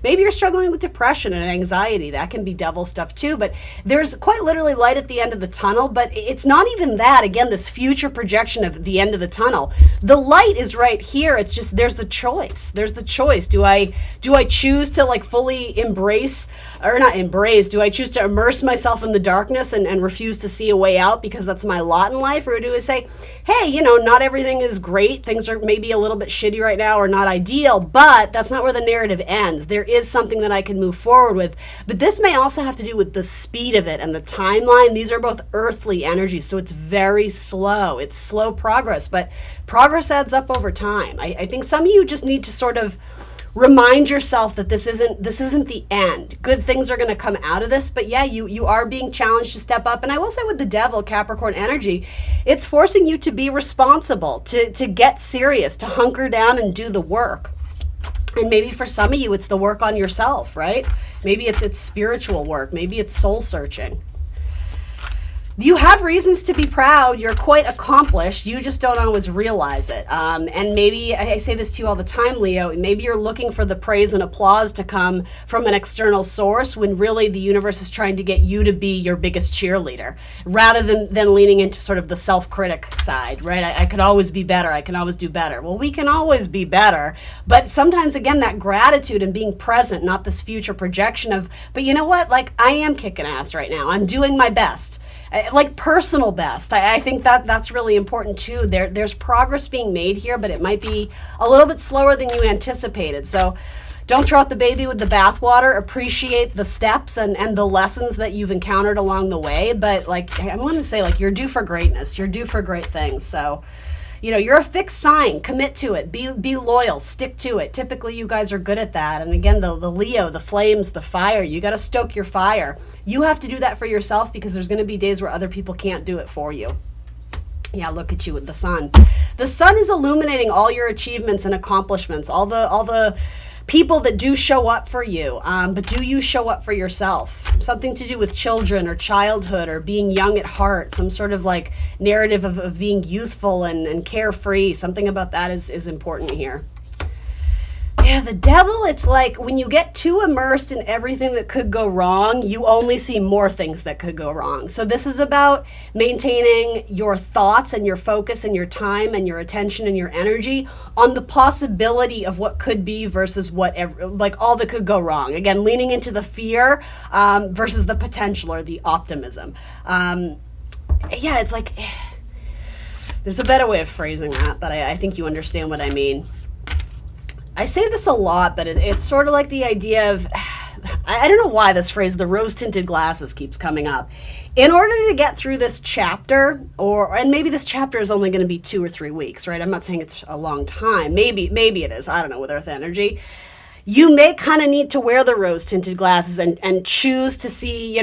Speaker 1: Maybe you're struggling with depression and anxiety. That can be devil stuff too, but there's quite literally light at the end of the tunnel. But it's not even that. Again, this future projection of the end of the tunnel. The light is right here. It's just there's the choice. Do I choose to fully embrace, or not embrace, do I choose to immerse myself in the darkness and refuse to see a way out because that's my lot in life? Or do I say, hey, not everything is great. Things are maybe a little bit shitty right now or not ideal, but that's not where the narrative ends. There is something that I can move forward with. But this may also have to do with the speed of it and the timeline. These are both earthly energies, so it's very slow. It's slow progress, but progress adds up over time. I think some of you just need to sort of remind yourself that this isn't the end. Good things are going to come out of this, but yeah, you are being challenged to step up. And I will say with the devil, Capricorn energy, it's forcing you to be responsible, to get serious, to hunker down and do the work. And maybe for some of you, it's the work on yourself, right? Maybe it's spiritual work. Maybe it's soul searching. You have reasons to be proud. You're quite accomplished. You just don't always realize it. And maybe, I say this to you all the time, Leo, maybe you're looking for the praise and applause to come from an external source when really the universe is trying to get you to be your biggest cheerleader rather than leaning into sort of the self-critic side, right? I could always be better. I can always do better. Well, we can always be better. But sometimes, again, that gratitude and being present, not this future projection of, but you know what? I am kicking ass right now. I'm doing my best. Personal best. I think that's really important too. There's progress being made here, but it might be a little bit slower than you anticipated. So don't throw out the baby with the bathwater. Appreciate the steps and the lessons that you've encountered along the way. But I want to say, you're due for greatness. You're due for great things. So, you're a fixed sign. Commit to it. Be loyal. Stick to it. Typically, you guys are good at that. And again, the Leo, the flames, the fire, you got to stoke your fire. You have to do that for yourself because there's going to be days where other people can't do it for you. Yeah, look at you with the sun. The sun is illuminating all your achievements and accomplishments, all the people that do show up for you, but do you show up for yourself? Something to do with children or childhood or being young at heart, some sort of narrative of being youthful and carefree. Something about that is important here. Yeah, the devil, it's when you get too immersed in everything that could go wrong, you only see more things that could go wrong. So this is about maintaining your thoughts and your focus and your time and your attention and your energy on the possibility of what could be versus all that could go wrong. Again, leaning into the fear versus the potential or the optimism. It's there's a better way of phrasing that, but I think you understand what I mean. I say this a lot, but it's sort of like the idea of, I don't know why this phrase, the rose-tinted glasses, keeps coming up. In order to get through this chapter, and maybe this chapter is only going to be 2 or 3 weeks, right? I'm not saying it's a long time. Maybe it is. I don't know, with Earth energy. You may kind of need to wear the rose-tinted glasses and choose to see,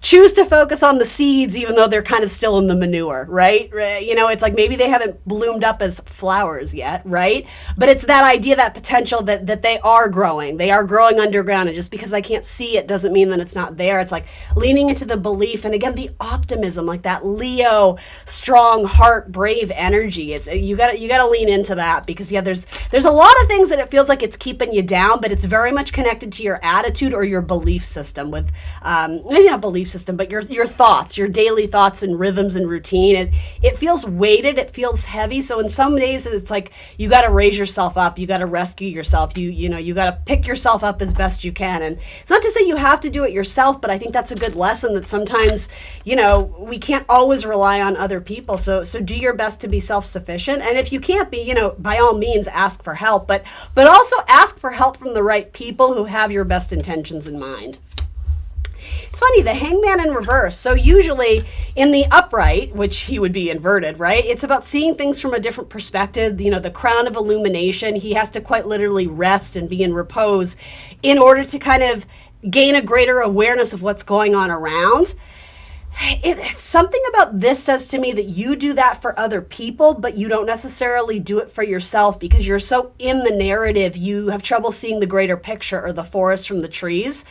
Speaker 1: choose to focus on the seeds, even though they're kind of still in the manure, right? It's maybe they haven't bloomed up as flowers yet, right? But it's that idea, that potential that they are growing. They are growing underground, and just because I can't see it doesn't mean that it's not there. It's leaning into the belief, and again, the optimism, that Leo, strong heart, brave energy. It's you got to lean into that because, there's a lot of things that it feels like it's keeping you down, but it's very much connected to your attitude or your belief system with, maybe not belief system, but your thoughts, your daily thoughts and rhythms and routine. It feels weighted. It feels heavy. So in some days it's like you got to raise yourself up. You got to rescue yourself. You got to pick yourself up as best you can. And it's not to say you have to do it yourself, but I think that's a good lesson that sometimes, we can't always rely on other people. So do your best to be self-sufficient. And if you can't be, by all means, ask for help, but also ask for help from the right people who have your best intentions in mind. It's funny, the hangman in reverse. So usually in the upright, which he would be inverted, right? It's about seeing things from a different perspective. The crown of illumination, he has to quite literally rest and be in repose in order to kind of gain a greater awareness of what's going on around. Something about this says to me that you do that for other people, but you don't necessarily do it for yourself because you're so in the narrative, you have trouble seeing the greater picture or the forest from the trees.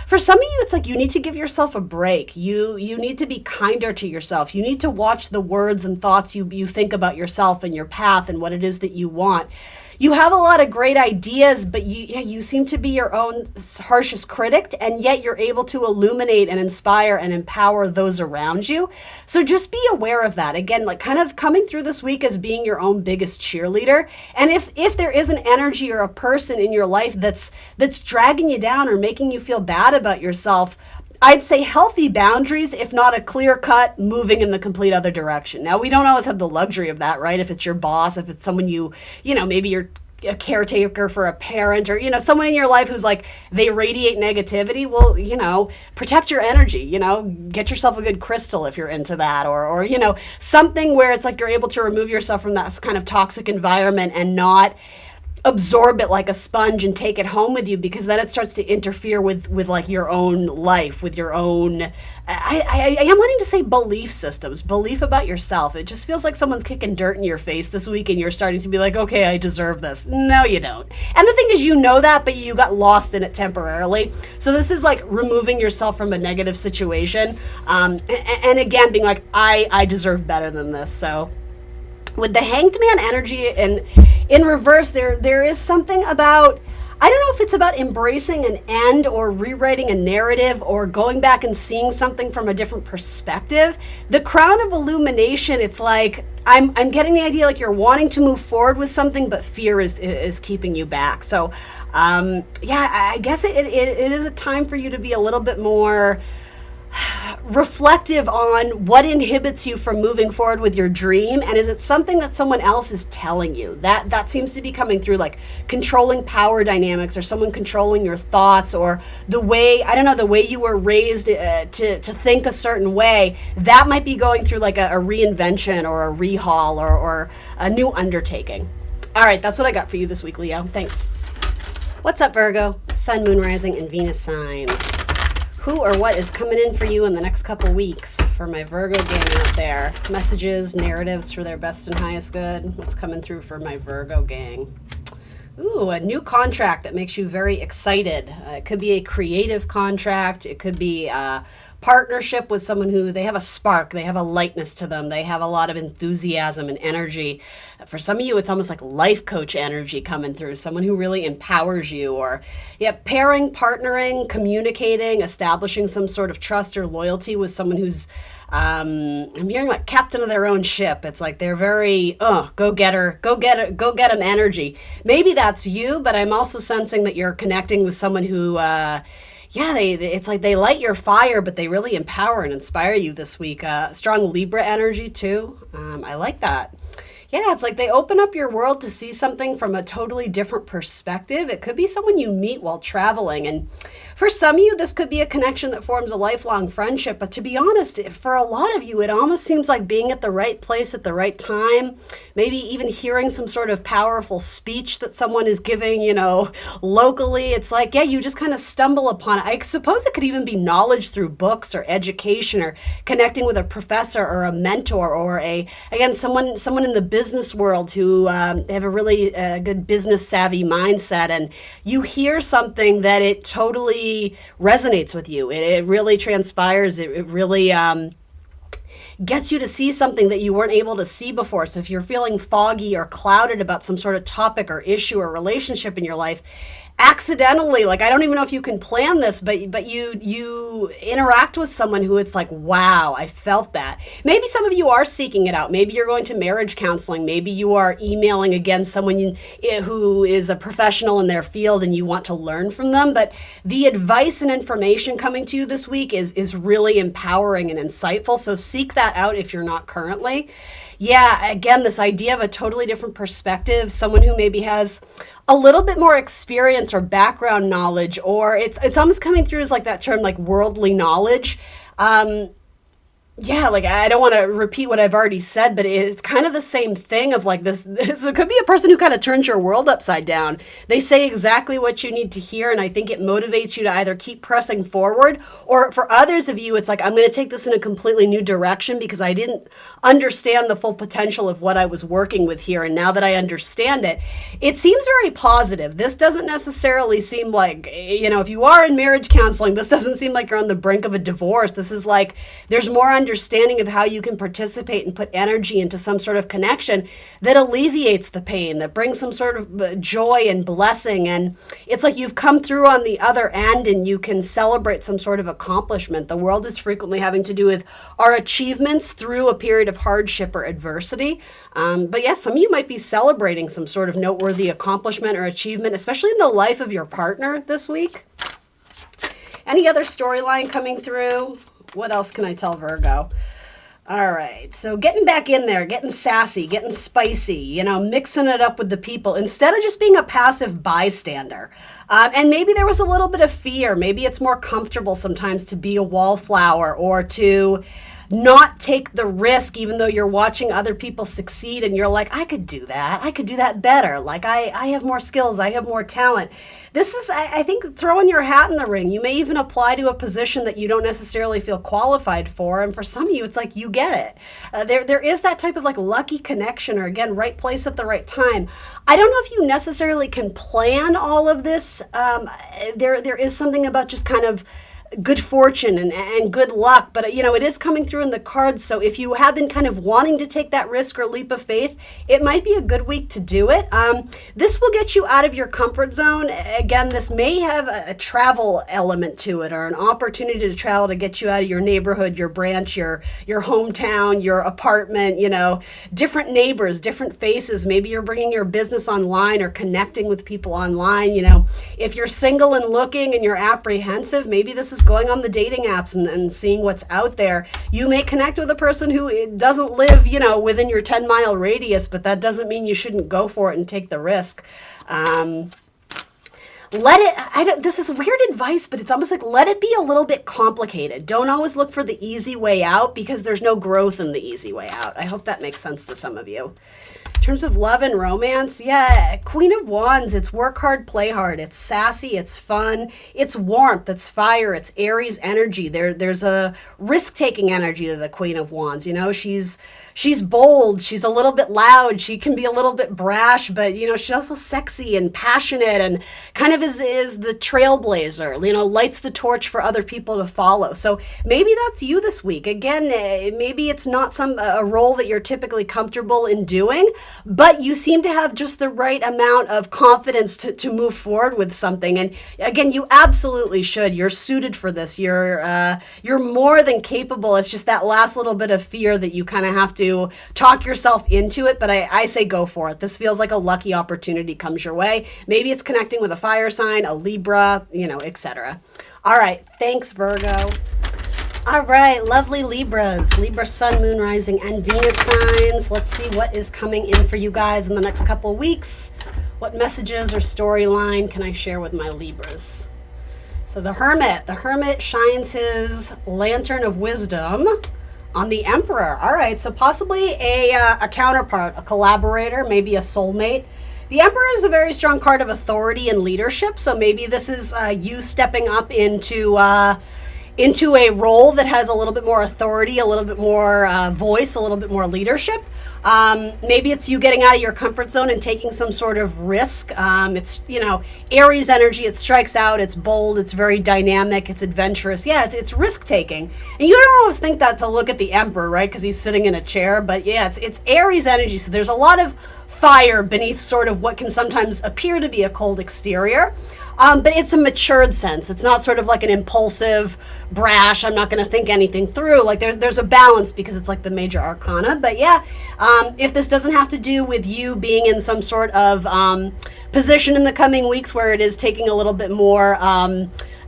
Speaker 1: For some of you, it's like you need to give yourself a break. You need to be kinder to yourself. You need to watch the words and thoughts you think about yourself and your path and what it is that you want. You have a lot of great ideas, but you seem to be your own harshest critic, and yet you're able to illuminate and inspire and empower those around you. So just be aware of that. Again, like kind of coming through this week as being your own biggest cheerleader. And if there is an energy or a person in your life that's dragging you down or making you feel bad about yourself, I'd say healthy boundaries, if not a clear cut, moving in the complete other direction. Now, we don't always have the luxury of that, right? If it's your boss, if it's someone maybe you're a caretaker for a parent or, someone in your life who's like, they radiate negativity. Well, protect your energy, get yourself a good crystal if you're into that or something where it's like you're able to remove yourself from that kind of toxic environment and not absorb it like a sponge and take it home with you, because then it starts to interfere with like your own life, with your own, I am wanting to say belief systems, belief about yourself. It just feels like someone's kicking dirt in your face this week and you're starting to be like, okay, I deserve this. No, you don't. And the thing is, that, but you got lost in it temporarily. So this is like removing yourself from a negative situation. And again, being like, I deserve better than this. So with the Hanged Man energy and in reverse, there is something about, I don't know if it's about embracing an end or rewriting a narrative or going back and seeing something from a different perspective. The crown of illumination, it's like, I'm getting the idea like you're wanting to move forward with something, but fear is keeping you back. So, I guess it is a time for you to be a little bit more reflective on what inhibits you from moving forward with your dream, and is it something that someone else is telling you? That seems to be coming through, like controlling power dynamics or someone controlling your thoughts or the way you were raised to think a certain way. That might be going through like a reinvention or a rehaul or a new undertaking. All right, that's what I got for you this week, Leo. Thanks. What's up, Virgo? Sun, Moon, Rising, and Venus signs. Who or what is coming in for you in the next couple weeks for my Virgo gang out there? Messages, narratives for their best and highest good. What's coming through for my Virgo gang? Ooh, a new contract that makes you very excited. It could be a creative contract. It could be a partnership with someone who they have a spark, they have a lightness to them, they have a lot of enthusiasm and energy. For some of you, it's almost like life coach energy coming through, someone who really empowers you, or pairing, partnering, communicating, establishing some sort of trust or loyalty with someone who's I'm hearing like captain of their own ship. It's like they're very go get them energy. Maybe that's you, but I'm also sensing that you're connecting with someone who it's like they light your fire, but they really empower and inspire you this week. Strong Libra energy too. I like that. Yeah, it's like they open up your world to see something from a totally different perspective. It could be someone you meet while traveling. And for some of you, this could be a connection that forms a lifelong friendship. But to be honest, for a lot of you, it almost seems like being at the right place at the right time, maybe even hearing some sort of powerful speech that someone is giving, locally. It's like, you just kind of stumble upon it. I suppose it could even be knowledge through books or education or connecting with a professor or a mentor or someone in the business world who have a really good business savvy mindset, and you hear something that it totally resonates with you. It really transpires. It really gets you to see something that you weren't able to see before. So if you're feeling foggy or clouded about some sort of topic or issue or relationship in your life, accidentally, like, I don't even know if you can plan this, but you interact with someone who it's like, wow, I felt that. Maybe some of you are seeking it out. Maybe you're going to marriage counseling. Maybe you are emailing again someone who is a professional in their field and you want to learn from them. But the advice and information coming to you this week is really empowering and insightful. So seek that out if you're not currently. Yeah, again, this idea of a totally different perspective, someone who maybe has a little bit more experience or background knowledge, or it's almost coming through as like that term, like worldly knowledge. Yeah, like, I don't want to repeat what I've already said, but it's kind of the same thing of like this it could be a person who kind of turns your world upside down. They say exactly what you need to hear, and I think it motivates you to either keep pressing forward, or for others of you, it's like, I'm going to take this in a completely new direction because I didn't understand the full potential of what I was working with here, and now that I understand it, it seems very positive. This doesn't necessarily seem like, if you are in marriage counseling, this doesn't seem like you're on the brink of a divorce. This is like, there's more understanding of how you can participate and put energy into some sort of connection that alleviates the pain, that brings some sort of joy and blessing. And it's like you've come through on the other end and you can celebrate some sort of accomplishment. The world is frequently having to do with our achievements through a period of hardship or adversity. But yes, some of you might be celebrating some sort of noteworthy accomplishment or achievement, especially in the life of your partner this week. Any other storyline coming through? What else can I tell Virgo? All right, so getting back in there, getting sassy, getting spicy, mixing it up with the people instead of just being a passive bystander. And maybe there was a little bit of fear. Maybe it's more comfortable sometimes to be a wallflower or to not take the risk, even though you're watching other people succeed and you're like, I could do that. I could do that better. Like, I have more skills. I have more talent. This is, I think, throwing your hat in the ring. You may even apply to a position that you don't necessarily feel qualified for. And for some of you, it's like, you get it. There is that type of like lucky connection, or again, right place at the right time. I don't know if you necessarily can plan all of this. There is something about just kind of good fortune and good luck, but it is coming through in the cards. So if you have been kind of wanting to take that risk or leap of faith, it might be a good week to do it. This will get you out of your comfort zone. Again, this may have a travel element to it, or an opportunity to travel to get you out of your neighborhood, your branch, your hometown, your apartment, different neighbors, different faces. Maybe you're bringing your business online or connecting with people online. If you're single and looking and you're apprehensive, maybe this is going on the dating apps and seeing what's out there. You may connect with a person who doesn't live, within your 10-mile radius, but that doesn't mean you shouldn't go for it and take the risk. This is weird advice, but it's almost like, let it be a little bit complicated. Don't always look for the easy way out, because there's no growth in the easy way out. I hope that makes sense to some of you. In terms of love and romance, yeah, Queen of Wands, it's work hard, play hard. It's sassy, it's fun, it's warmth, it's fire, it's Aries energy. There's a risk-taking energy to the Queen of Wands. She's bold, she's a little bit loud, she can be a little bit brash, but she's also sexy and passionate and kind of is the trailblazer, lights the torch for other people to follow. So maybe that's you this week. Again, maybe it's not a role that you're typically comfortable in doing, but you seem to have just the right amount of confidence to move forward with something. And again, you absolutely should. You're suited for this. You're more than capable. It's just that last little bit of fear that you kind of have to talk yourself into it. But I say go for it. This feels like a lucky opportunity comes your way. Maybe it's connecting with a fire sign, a Libra, etc. All right. Thanks, Virgo. All right, lovely Libras, Libra sun, moon, rising, and Venus signs. Let's see what is coming in for you guys in the next couple of weeks. What messages or storyline can I share with my Libras? So the Hermit shines his lantern of wisdom on the Emperor. All right, so possibly a counterpart, a collaborator, maybe a soulmate. The Emperor is a very strong card of authority and leadership, so maybe this is you stepping up into a role that has a little bit more authority, a little bit more voice, a little bit more leadership. Maybe it's you getting out of your comfort zone and taking some sort of risk. It's, Aries energy. It strikes out. It's bold. It's very dynamic. It's adventurous. Yeah, it's risk taking. And you don't always think that to look at the Emperor, right? Because he's sitting in a chair. But yeah, it's Aries energy. So there's a lot of fire beneath sort of what can sometimes appear to be a cold exterior. But it's a matured sense. It's not sort of like an impulsive, brash, I'm not going to think anything through. Like there's a balance because it's like the major arcana. But yeah, if this doesn't have to do with you being in some sort of position in the coming weeks where it is taking a little bit more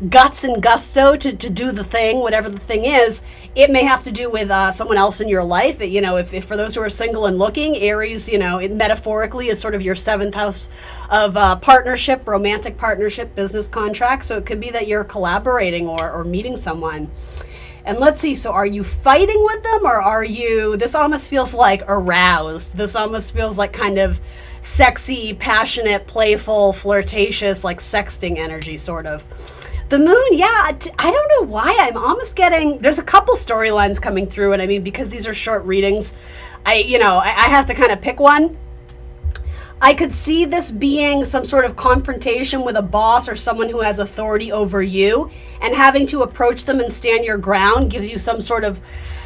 Speaker 1: guts and gusto to do the thing, whatever the thing is, it may have to do with someone else in your life. If for those who are single and looking, Aries, it metaphorically is sort of your seventh house of partnership, romantic partnership, business contract. So it could be that you're collaborating or meeting someone. And let's see, so are you fighting with them, or are you, this almost feels like aroused. This almost feels like kind of sexy, passionate, playful, flirtatious, like sexting energy sort of. The moon, yeah, I don't know why I'm almost getting, there's a couple storylines coming through, and I mean, because these are short readings, I have to kind of pick one. I could see this being some sort of confrontation with a boss or someone who has authority over you, and having to approach them and stand your ground gives you some sort of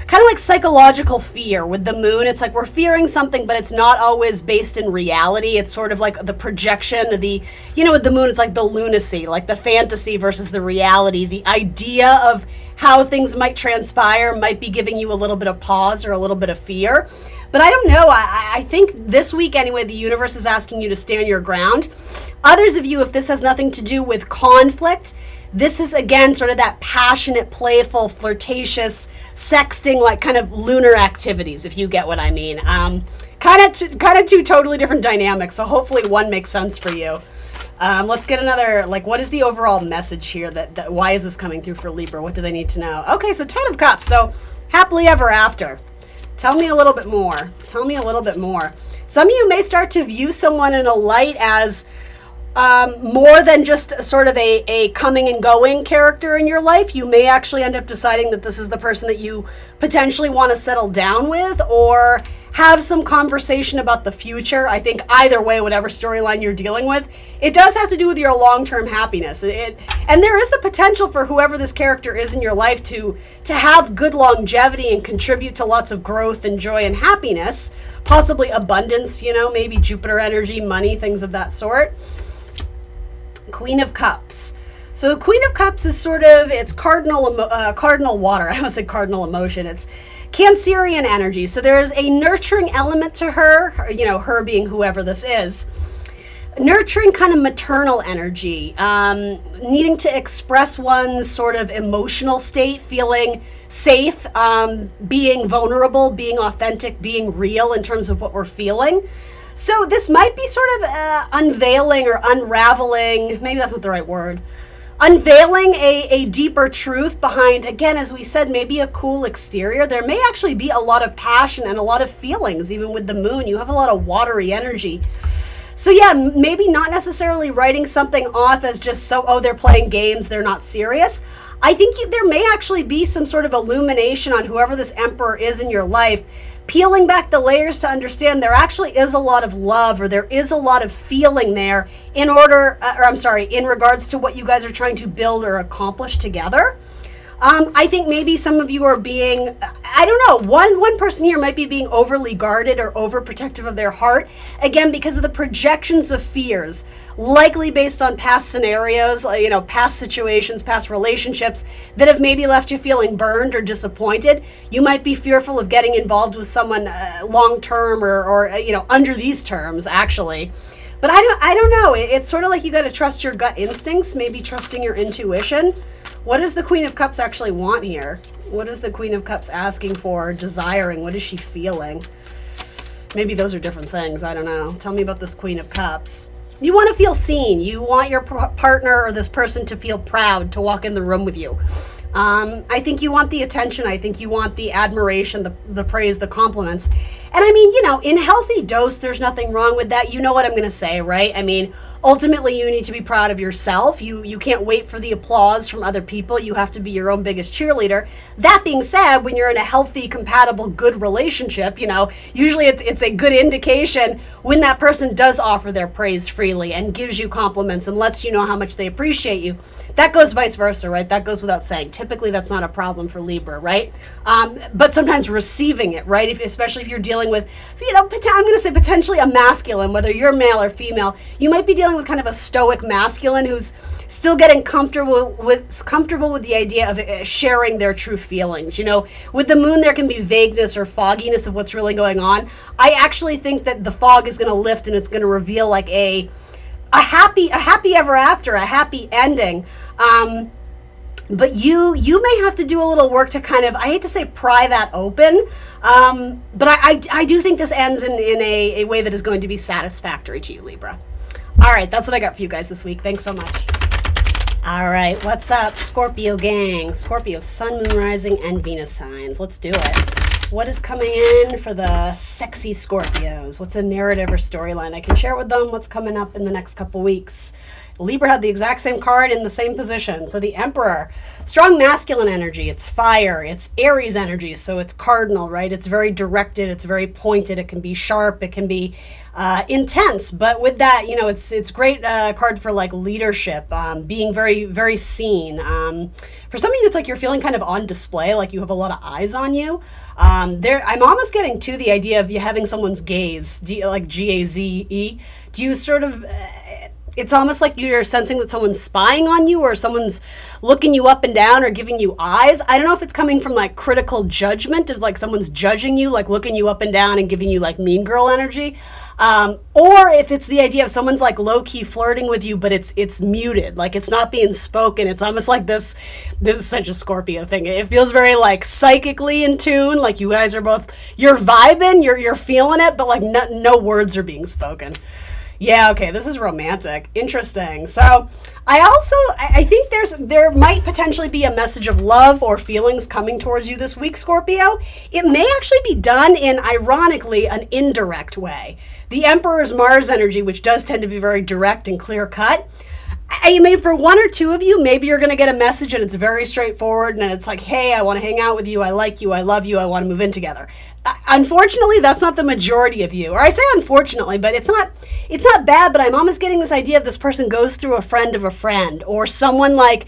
Speaker 1: kind of like psychological fear. With the moon, it's like we're fearing something, but it's not always based in reality. It's sort of like the projection of the, with the moon, it's like the lunacy, like the fantasy versus the reality. The idea of how things might transpire might be giving you a little bit of pause or a little bit of fear. But I don't know. I think this week, anyway, the universe is asking you to stand your ground. Others of you, if this has nothing to do with conflict, this is, again, sort of that passionate, playful, flirtatious, sexting, like kind of lunar activities, if you get what I mean. Kind of two totally different dynamics, so hopefully one makes sense for you. Let's get another, what is the overall message here? That why is this coming through for Libra? What do they need to know? Okay, so 10 of Cups, so happily ever after. Tell me a little bit more. Some of you may start to view someone in a light as more than just sort of a coming and going character in your life. You may actually end up deciding that this is the person that you potentially want to settle down with or have some conversation about the future. I think either way, whatever storyline you're dealing with, it does have to do with your long-term happiness. And there is the potential for whoever this character is in your life to have good longevity and contribute to lots of growth and joy and happiness, possibly abundance, maybe Jupiter energy, money, things of that sort. Queen of Cups. So the Queen of Cups is sort of, it's cardinal water. I almost said cardinal emotion. It's Cancerian energy. So there's a nurturing element to her, her being whoever this is. Nurturing kind of maternal energy, needing to express one's sort of emotional state, feeling safe, being vulnerable, being authentic, being real in terms of what we're feeling. So this might be sort of unveiling or unraveling, maybe that's not the right word, unveiling a deeper truth behind, again, as we said, maybe a cool exterior. There may actually be a lot of passion and a lot of feelings, even with the moon. You have a lot of watery energy. So yeah, maybe not necessarily writing something off as just they're playing games, they're not serious. I think there may actually be some sort of illumination on whoever this emperor is in your life, peeling back the layers to understand there actually is a lot of love, or there is a lot of feeling there in regards to what you guys are trying to build or accomplish together. I think maybe some of you are being, I don't know, one person here might be being overly guarded or overprotective of their heart, again, because of the projections of fears, likely based on past scenarios, past situations, past relationships that have maybe left you feeling burned or disappointed. You might be fearful of getting involved with someone long-term or under these terms, actually. But I don't know. It's sort of like you got to trust your gut instincts, maybe trusting your intuition. What does the Queen of Cups actually want here? What is the Queen of Cups asking for, desiring? What is she feeling? Maybe those are different things. I don't know. Tell me about this Queen of Cups. You want to feel seen. You want your partner or this person to feel proud to walk in the room with you. I think you want the attention. I think you want the admiration, the praise, the compliments. And I mean, you know, in healthy dose, there's nothing wrong with that. You know what I'm going to say, right? I mean, ultimately, you need to be proud of yourself. You can't wait for the applause from other people. You have to be your own biggest cheerleader. That being said, when you're in a healthy, compatible, good relationship, you know, usually it's a good indication when that person does offer their praise freely and gives you compliments and lets you know how much they appreciate you. That goes vice versa, right? That goes without saying. Typically, that's not a problem for Libra, right? But sometimes receiving it, right? Especially if you're dealing with, you know, I'm going to say potentially a masculine, whether you're male or female, you might be dealing with kind of a stoic masculine who's still getting comfortable with the idea of sharing their true feelings. You know, with the moon, there can be vagueness or fogginess of what's really going on. I actually think that the fog is going to lift and it's going to reveal like a happy ever after, a happy ending. But you may have to do a little work to kind of, I hate to say pry that open, but I do think this ends in a way that is going to be satisfactory to you, Libra. All right, that's what I got for you guys this week. Thanks so much. All right, what's up, Scorpio gang? Scorpio, Sun, Moon, Rising, and Venus signs. Let's do it. What is coming in for the sexy Scorpios? What's a narrative or storyline I can share with them? What's coming up in the next couple weeks? Libra had the exact same card in the same position. So the Emperor, strong masculine energy. It's fire. It's Aries energy. So it's cardinal, right? It's very directed. It's very pointed. It can be sharp. It can be intense. But with that, you know, it's great card for like leadership, being very, very seen. For some of you, it's like you're feeling kind of on display, like you have a lot of eyes on you. I'm almost getting to the idea of you having someone's gaze, like Gaze. Do you sort of... it's almost like you're sensing that someone's spying on you or someone's looking you up and down or giving you eyes. I don't know if it's coming from like critical judgment of like someone's judging you, like looking you up and down and giving you like mean girl energy. Or if it's the idea of someone's like low key flirting with you, but it's muted, like it's not being spoken. It's almost like this is such a Scorpio thing. It feels very like psychically in tune. Like you guys are both, you're vibing, you're feeling it, but like no words are being spoken. Yeah, okay, this is romantic. Interesting. So I think there might potentially be a message of love or feelings coming towards you this week, Scorpio. It may actually be done in, ironically, an indirect way. The Emperor's Mars energy, which does tend to be very direct and clear cut. I mean, for one or two of you, maybe you're going to get a message and it's very straightforward and it's like, hey, I want to hang out with you. I like you. I love you. I want to move in together. Unfortunately, that's not the majority of you. Or I say unfortunately, but it's not bad, but I'm almost getting this idea of this person goes through a friend of a friend or someone like,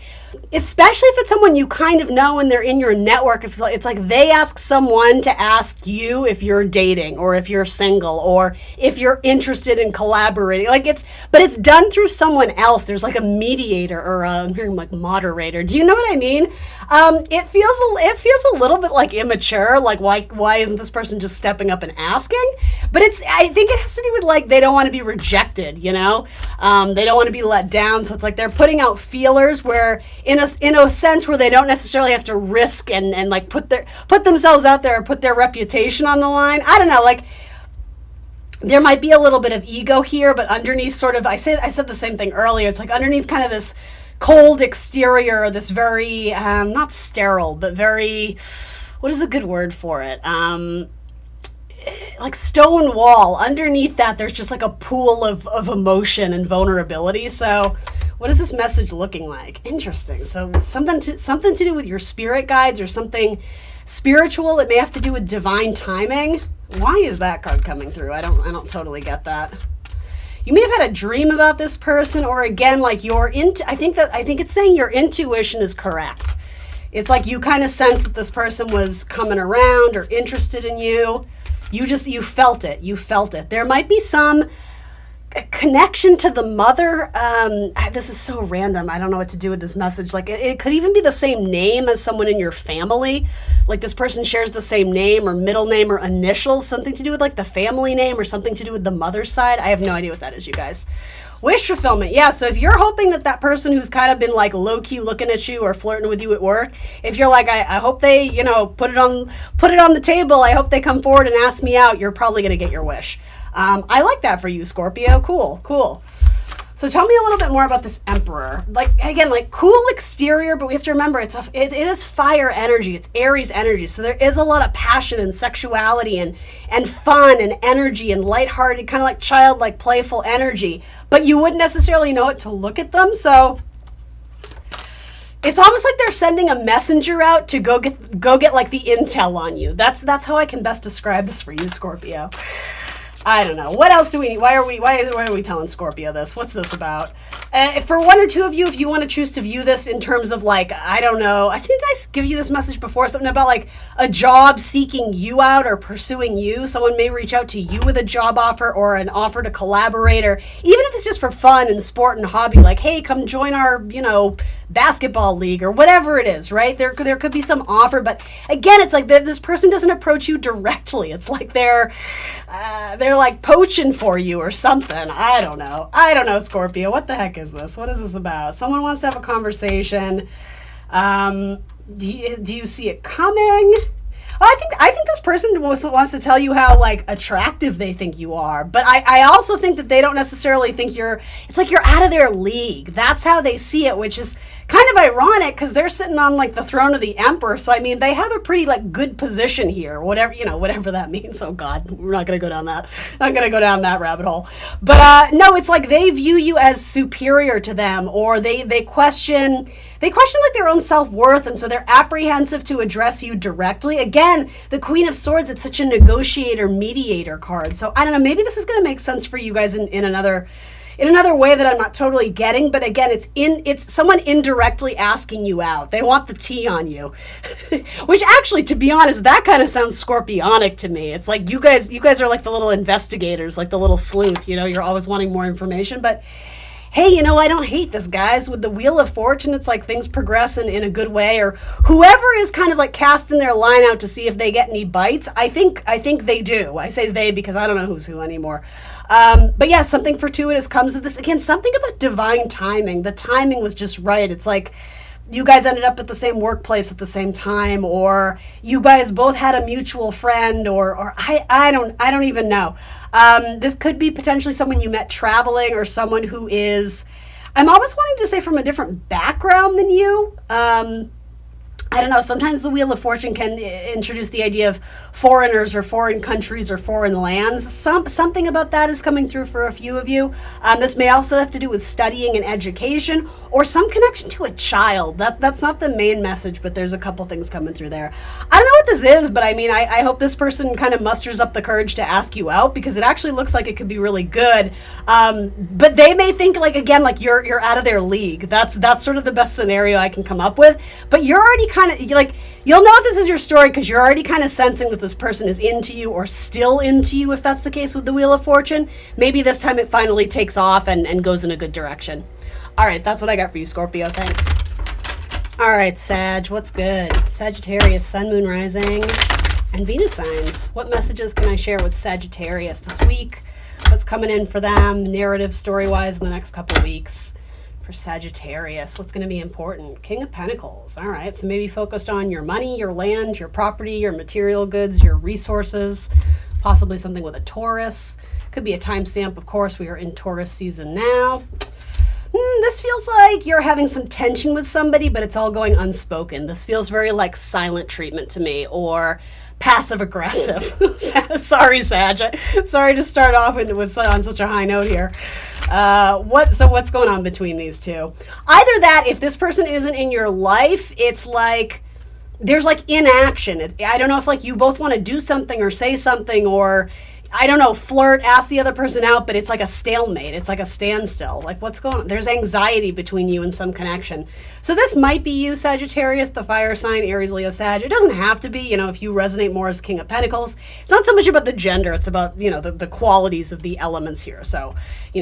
Speaker 1: especially if it's someone you kind of know and they're in your network. It's like they ask someone to ask you if you're dating or if you're single or if you're interested in collaborating. But it's done through someone else. There's like a mediator or I'm hearing like moderator. Do you know what I mean? It feels a little bit like immature. Like why isn't this person just stepping up and asking? But I think it has to do with like they don't want to be rejected, you know? They don't want to be let down. So it's like they're putting out feelers where in a sense where they don't necessarily have to risk and like put themselves out there or put their reputation on the line. I don't know, like there might be a little bit of ego here, but underneath sort of I said the same thing earlier. It's like underneath kind of this cold exterior, this very not sterile, but very, what is a good word for it? Like stone wall. Underneath that, there's just like a pool of emotion and vulnerability. So what is this message looking like? Interesting. So something to do with your spirit guides or something spiritual. It may have to do with divine timing. Why is that card coming through? I don't totally get that. You may have had a dream about this person, or again, like I think it's saying your intuition is correct. It's like you kind of sense that this person was coming around or interested in you. You felt it. You felt it. There might be some connection to the mother. This is so random. I don't know what to do with this message. Like it could even be the same name as someone in your family. Like this person shares the same name or middle name or initials, something to do with like the family name or something to do with the mother's side. I have no idea what that is, you guys. Wish fulfillment. Yeah, so if you're hoping that person who's kind of been like low-key looking at you or flirting with you at work, if you're like, I hope they, you know, put it on the table, I hope they come forward and ask me out, you're probably going to get your wish. I like that for you, Scorpio. Cool. So tell me a little bit more about this Emperor. Like, again, like cool exterior, but we have to remember it is fire energy. It's Aries energy. So there is a lot of passion and sexuality and fun and energy and lighthearted, kind of like childlike, playful energy. But you wouldn't necessarily know it to look at them. So it's almost like they're sending a messenger out to go get like the intel on you. That's how I can best describe this for you, Scorpio. I don't know. What else do we need? Why are we telling Scorpio this? What's this about? For one or two of you, if you want to choose to view this in terms of like, I don't know, I think I give you this message before, something about like a job seeking you out or pursuing you. Someone may reach out to you with a job offer or an offer to collaborate, or even if it's just for fun and sport and hobby, like, hey, come join our, basketball league or whatever it is, right? There could be some offer, but again, it's like this person doesn't approach you directly. It's like they're like poaching for you or something. I don't know, Scorpio. What the heck is this? What is this about? Someone wants to have a conversation. Do you see it coming? I think this person wants to tell you how like attractive they think you are, but I also think that they don't necessarily think it's like you're out of their league. That's how they see it, which is kind of ironic because they're sitting on like the throne of the emperor. So I mean, they have a pretty like good position here, whatever that means. Oh God, we're not going to go down that rabbit hole. But no, it's like they view you as superior to them, or they question like their own self-worth, and so they're apprehensive to address you directly. Again, the Queen of Swords, it's such a negotiator, mediator card. So I don't know, maybe this is going to make sense for you guys in another way that I'm not totally getting. But again, it's someone indirectly asking you out. They want the tea on you, which actually, to be honest, that kind of sounds scorpionic to me. It's like you guys are like the little investigators, like the little sleuth. You're always wanting more information, but hey, I don't hate this, guys. With the Wheel of Fortune, it's like things progress in a good way, or whoever is kind of like casting their line out to see if they get any bites. I think they do. I say they because I don't know who's who anymore. But yeah, something fortuitous comes of this. Again, something about divine timing. The timing was just right. It's like you guys ended up at the same workplace at the same time, or you guys both had a mutual friend, or I don't even know. This could be potentially someone you met traveling, or someone who is, I'm almost wanting to say, from a different background than you. I don't know, sometimes the Wheel of Fortune can introduce the idea of foreigners or foreign countries or foreign lands. Something about that is coming through for a few of you. This may also have to do with studying and education, or some connection to a child. That's not the main message, but there's a couple things coming through there. I don't know what this is, but I mean, I hope this person kind of musters up the courage to ask you out, because it actually looks like it could be really good. But they may think, like, again, like you're out of their league. That's sort of the best scenario I can come up with. But you're already kind of like, you'll know if this is your story because you're already kind of sensing that this person is into you, or still into you, if that's the case with the Wheel of Fortune. Maybe this time it finally takes off and goes in a good direction. All right, that's what I got for you, Scorpio. Thanks. All right, Sag, what's good? Sagittarius, Sun, Moon, Rising, and Venus signs. What messages can I share with Sagittarius this week? What's coming in for them, narrative, story-wise, in the next couple of weeks? For Sagittarius, what's going to be important? King of Pentacles. All right, so maybe focused on your money, your land, your property, your material goods, your resources, possibly something with a Taurus. Could be a timestamp, of course. We are in Taurus season now. This feels like you're having some tension with somebody, but it's all going unspoken. This feels very like silent treatment to me, or passive aggressive. Sorry, Sag. Sorry to start off on such a high note here. What's going on between these two? Either that, if this person isn't in your life, it's like there's like inaction. I don't know if like you both want to do something or say something, or I don't know, flirt, ask the other person out, but it's like a stalemate. It's like a standstill. Like, what's going on? There's anxiety between you and some connection. So this might be you, Sagittarius, the fire sign, Aries, Leo, Sag. It doesn't have to be, if you resonate more as King of Pentacles. It's not so much about the gender. It's about, the qualities of the elements here. So,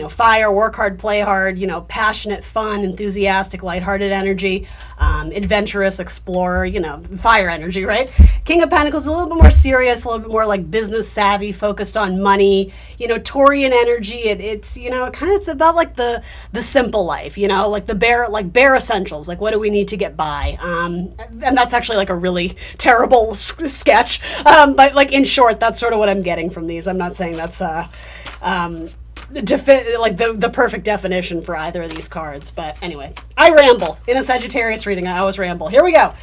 Speaker 1: fire, work hard, play hard, passionate, fun, enthusiastic, lighthearted energy, adventurous, explorer, fire energy, right? King of Pentacles, a little bit more serious, a little bit more like business savvy, focused on money, Taurian energy. It's it's about like the simple life, like the bare essentials, like what do we need to get by? And that's actually like a really terrible sketch. But like in short, that's sort of what I'm getting from these. I'm not saying that's the perfect definition for either of these cards. But anyway, I ramble. In a Sagittarius reading, I always ramble. Here we go.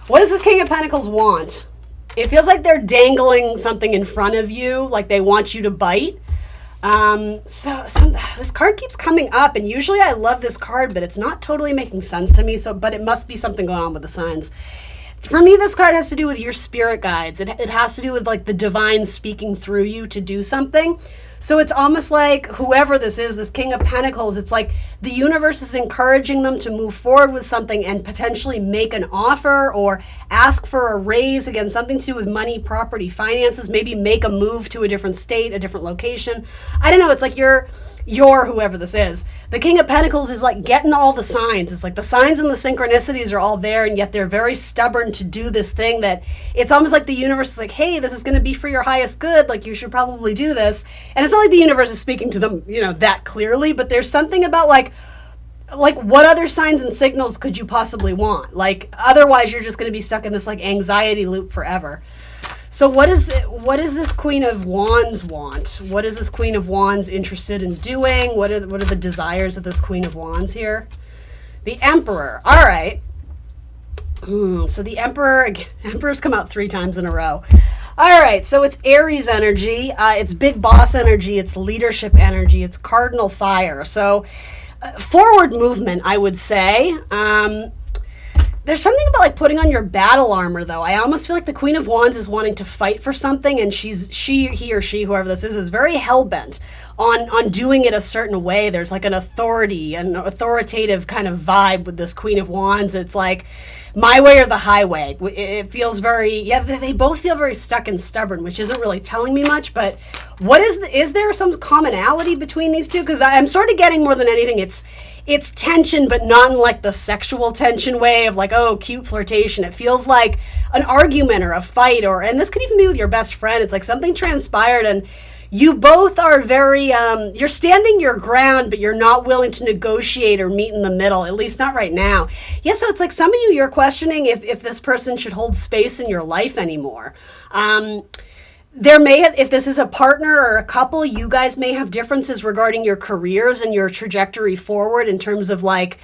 Speaker 1: What does this King of Pentacles want? It feels like they're dangling something in front of you, like they want you to bite. This card keeps coming up, and usually I love this card, but it's not totally making sense to me. But it must be something going on with the signs. For me, this card has to do with your spirit guides. It has to do with like the divine speaking through you to do something. So it's almost like whoever this is, this King of Pentacles, it's like the universe is encouraging them to move forward with something and potentially make an offer or ask for a raise. Again, something to do with money, property, finances, maybe make a move to a different state, a different location. I don't know. It's like you're whoever this is. The King of Pentacles is like getting all the signs. It's like the signs and the synchronicities are all there, and yet they're very stubborn to do this thing that it's almost like the universe is like, hey, this is going to be for your highest good. Like, you should probably do this. And it's not like the universe is speaking to them, that clearly, but there's something about like what other signs and signals could you possibly want? Like, otherwise you're just going to be stuck in this like anxiety loop forever. So what is this Queen of Wands want? What is this Queen of Wands interested in doing? What are the desires of this Queen of Wands here? The Emperor. All right. So the Emperor's come out 3 times in a row. All right. So it's Aries energy. It's big boss energy. It's leadership energy. It's cardinal fire. So forward movement, I would say. There's something about like putting on your battle armor, though. I almost feel like the Queen of Wands is wanting to fight for something, and he or she, whoever this is very hell-bent on doing it a certain way. There's like an authoritative kind of vibe with this Queen of Wands. It's like my way or the highway. It feels very, they both feel very stuck and stubborn, which isn't really telling me much, but is there some commonality between these two? Because I'm sort of getting more than anything, it's tension, but not in like the sexual tension way of like, oh, cute flirtation. It feels like an argument or a fight, and this could even be with your best friend. It's like something transpired and you both are very, you're standing your ground, but you're not willing to negotiate or meet in the middle, at least not right now. Yeah, so it's like some of you're questioning if this person should hold space in your life anymore. There may have, if this is a partner or a couple, you guys may have differences regarding your careers and your trajectory forward in terms of like,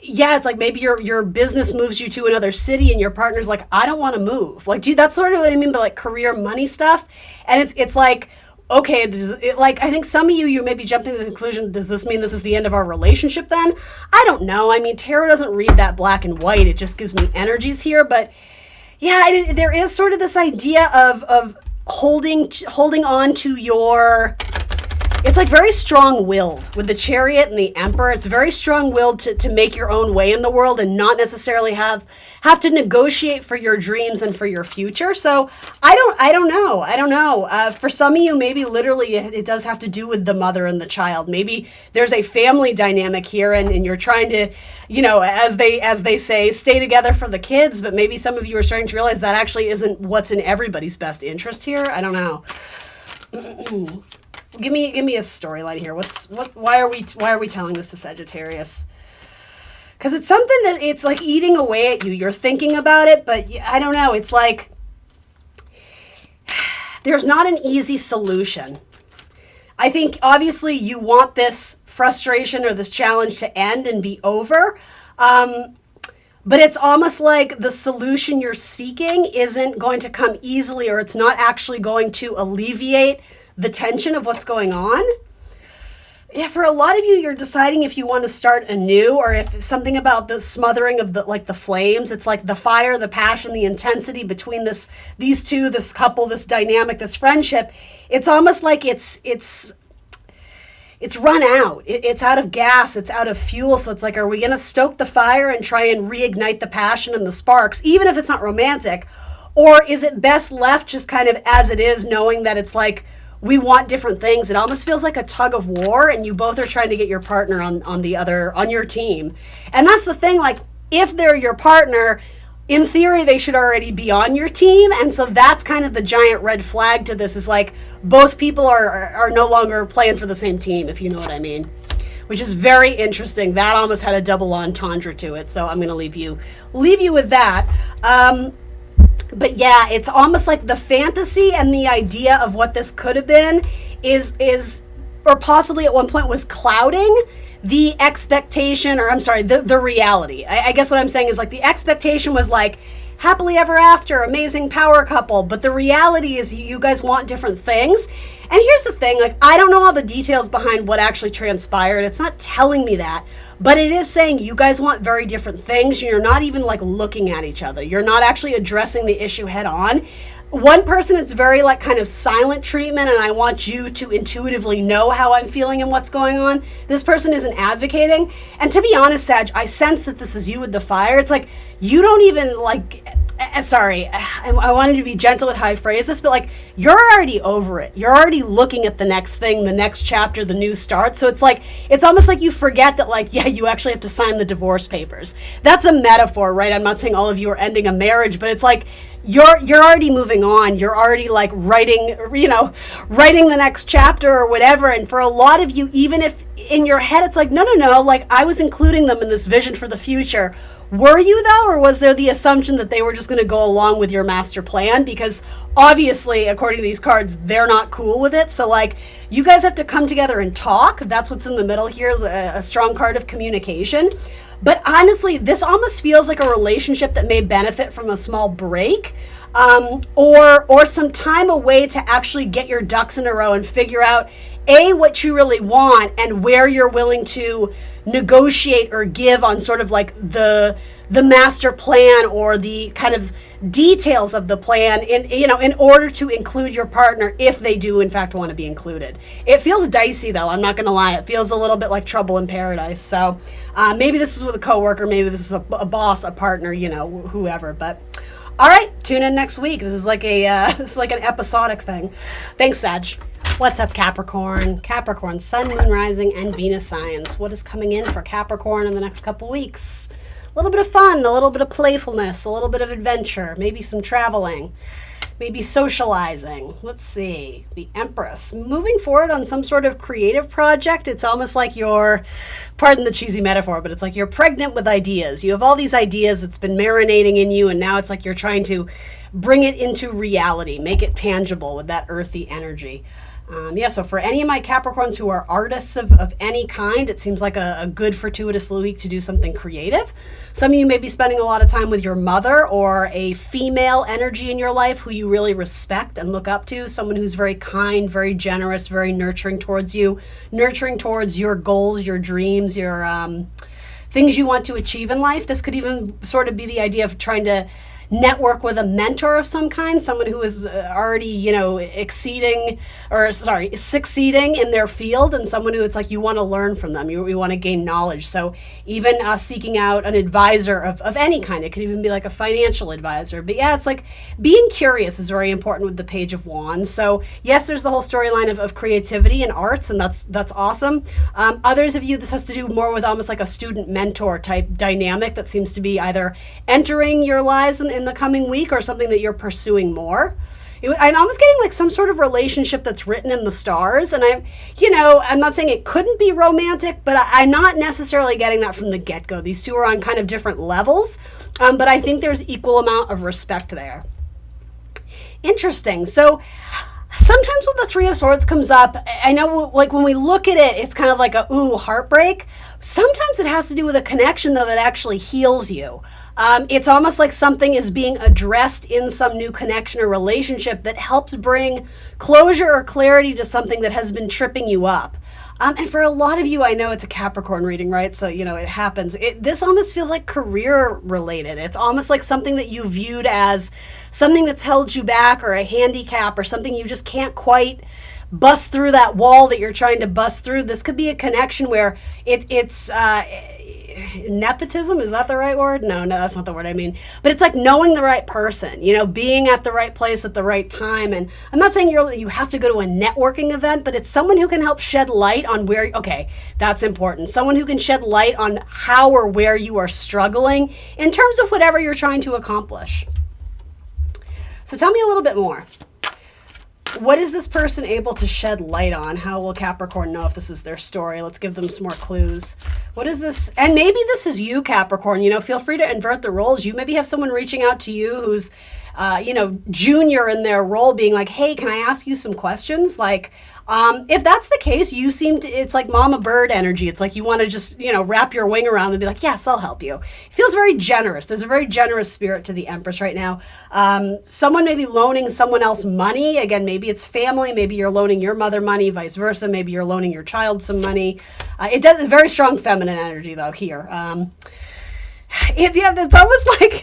Speaker 1: it's like maybe your business moves you to another city and your partner's like, I don't want to move. Like, that's sort of what I mean by like career money stuff. And it's like, okay, I think some of you may be jumping to the conclusion, does this mean this is the end of our relationship then? I don't know. I mean, tarot doesn't read that black and white. It just gives me energies here. But yeah, there is sort of this idea of holding on to your... It's like very strong-willed with the Chariot and the Emperor. It's very strong-willed to make your own way in the world and not necessarily have to negotiate for your dreams and for your future. So I don't know. For some of you, maybe literally it does have to do with the mother and the child. Maybe there's a family dynamic here, and you're trying to, as they say, stay together for the kids. But maybe some of you are starting to realize that actually isn't what's in everybody's best interest here. I don't know. Give me a storyline here. Why are we telling this to Sagittarius? Because it's something that it's like eating away at you. You're thinking about it, but I don't know. It's like there's not an easy solution. I think obviously you want this frustration or this challenge to end and be over. But it's almost like the solution you're seeking isn't going to come easily, or it's not actually going to alleviate the tension of what's going on. Yeah, for a lot of you, you're deciding if you want to start anew, or if something about the smothering of the flames. It's like the fire, the passion, the intensity between these two, this couple, this dynamic, this friendship. It's almost like it's run out. It's out of gas. It's out of fuel. So it's like, are we going to stoke the fire and try and reignite the passion and the sparks, even if it's not romantic? Or is it best left just kind of as it is, knowing that it's like, we want different things? It almost feels like a tug of war, and you both are trying to get your partner on your team. And that's the thing, like, if they're your partner, in theory, they should already be on your team. And so that's kind of the giant red flag to this, is like both people are no longer playing for the same team, if you know what I mean, which is very interesting. That almost had a double entendre to it. So I'm going to leave you with that. But yeah, it's almost like the fantasy and the idea of what this could have been is or possibly at one point was clouding the expectation, or I'm sorry, the reality. I guess what I'm saying is like the expectation was like happily ever after, amazing power couple, but the reality is you guys want different things. And here's the thing, like I don't know all the details behind what actually transpired. It's not telling me that, but it is saying you guys want very different things. You're not even like looking at each other. You're not actually addressing the issue head on. One person, it's very like kind of silent treatment, and I want you to intuitively know how I'm feeling and what's going on. This person isn't advocating. And to be honest, Sag, I sense that this is you with the fire. It's like you don't even like, sorry, I wanted to be gentle with how I phrase this, but like you're already over it. You're already looking at the next thing, the next chapter, the new start. So it's like, it's almost like you forget that like, yeah, you actually have to sign the divorce papers. That's a metaphor, right? I'm not saying all of you are ending a marriage, but it's like, you're already moving on. You're already like writing the next chapter or whatever. And for a lot of you, even if in your head, it's like, no, like I was including them in this vision for the future. Were you though? Or was there the assumption that they were just going to go along with your master plan? Because obviously, according to these cards, they're not cool with it. So like you guys have to come together and talk. That's what's in the middle here is a strong card of communication. But honestly, this almost feels like a relationship that may benefit from a small break, or some time away to actually get your ducks in a row and figure out what you really want and where you're willing to negotiate or give on sort of like the master plan or the kind of details of the plan in order to include your partner if they do in fact want to be included. It feels dicey though, I'm not going to lie. It feels a little bit like trouble in paradise. So maybe this is with a coworker, maybe this is a boss, a partner, whoever. But all right, tune in next week. This is like this is like an episodic thing. Thanks, Sag. What's up, Capricorn? Capricorn, Sun, Moon, Rising, and Venus signs. What is coming in for Capricorn in the next couple weeks? A little bit of fun, a little bit of playfulness, a little bit of adventure, maybe some traveling, maybe socializing. Let's see. The Empress. Moving forward on some sort of creative project. It's almost like you're, pardon the cheesy metaphor, but it's like you're pregnant with ideas. You have all these ideas. It's been marinating in you, and now it's like you're trying to bring it into reality, make it tangible with that earthy energy. So for any of my Capricorns who are artists of any kind, it seems like a good fortuitous week to do something creative. Some of you may be spending a lot of time with your mother or a female energy in your life who you really respect and look up to, someone who's very kind, very generous, very nurturing towards you, nurturing towards your goals, your dreams, your things you want to achieve in life. This could even sort of be the idea of trying to network with a mentor of some kind, someone who is already, succeeding in their field, and someone who it's like you want to learn from them. You want to gain knowledge. So even seeking out an advisor of any kind. It could even be like a financial advisor. But yeah, it's like being curious is very important with the Page of Wands. So yes, there's the whole storyline of creativity and arts, and that's awesome. Others of you, this has to do more with almost like a student mentor type dynamic that seems to be either entering your lives in the coming week or something that you're pursuing more. I'm almost getting like some sort of relationship that's written in the stars, and I'm not saying it couldn't be romantic, but I'm not necessarily getting that from the get-go. These two are on kind of different levels, but I think there's equal amount of respect there. Interesting. So sometimes when the Three of Swords comes up, I know like when we look at it, it's kind of like heartbreak. Sometimes it has to do with a connection though that actually heals you. It's almost like something is being addressed in some new connection or relationship that helps bring closure or clarity to something that has been tripping you up. And for a lot of you, I know it's a Capricorn reading, right? So, it happens. This almost feels like career related. It's almost like something that you viewed as something that's held you back or a handicap or something you just can't quite bust through that wall that you're trying to bust through. This could be a connection where it's nepotism. Is that the right word? No, that's not the word I mean. But it's like knowing the right person, being at the right place at the right time. And I'm not saying you have to go to a networking event, but it's someone who can help shed light on that's important. Someone who can shed light on how or where you are struggling in terms of whatever you're trying to accomplish. So tell me a little bit more. What is this person able to shed light on? How will Capricorn know if this is their story? Let's give them some more clues. What is this? And maybe this is you, Capricorn. Feel free to invert the roles. You maybe have someone reaching out to you who's junior in their role being like, hey, can I ask you some questions? Like, if that's the case, it's like mama bird energy. It's like you want to just, wrap your wing around and be like, yes, I'll help you. It feels very generous. There's a very generous spirit to the Empress right now. Someone may be loaning someone else money. Again, maybe it's family. Maybe you're loaning your mother money, vice versa. Maybe you're loaning your child some money. It's very strong feminine energy though here. It's almost like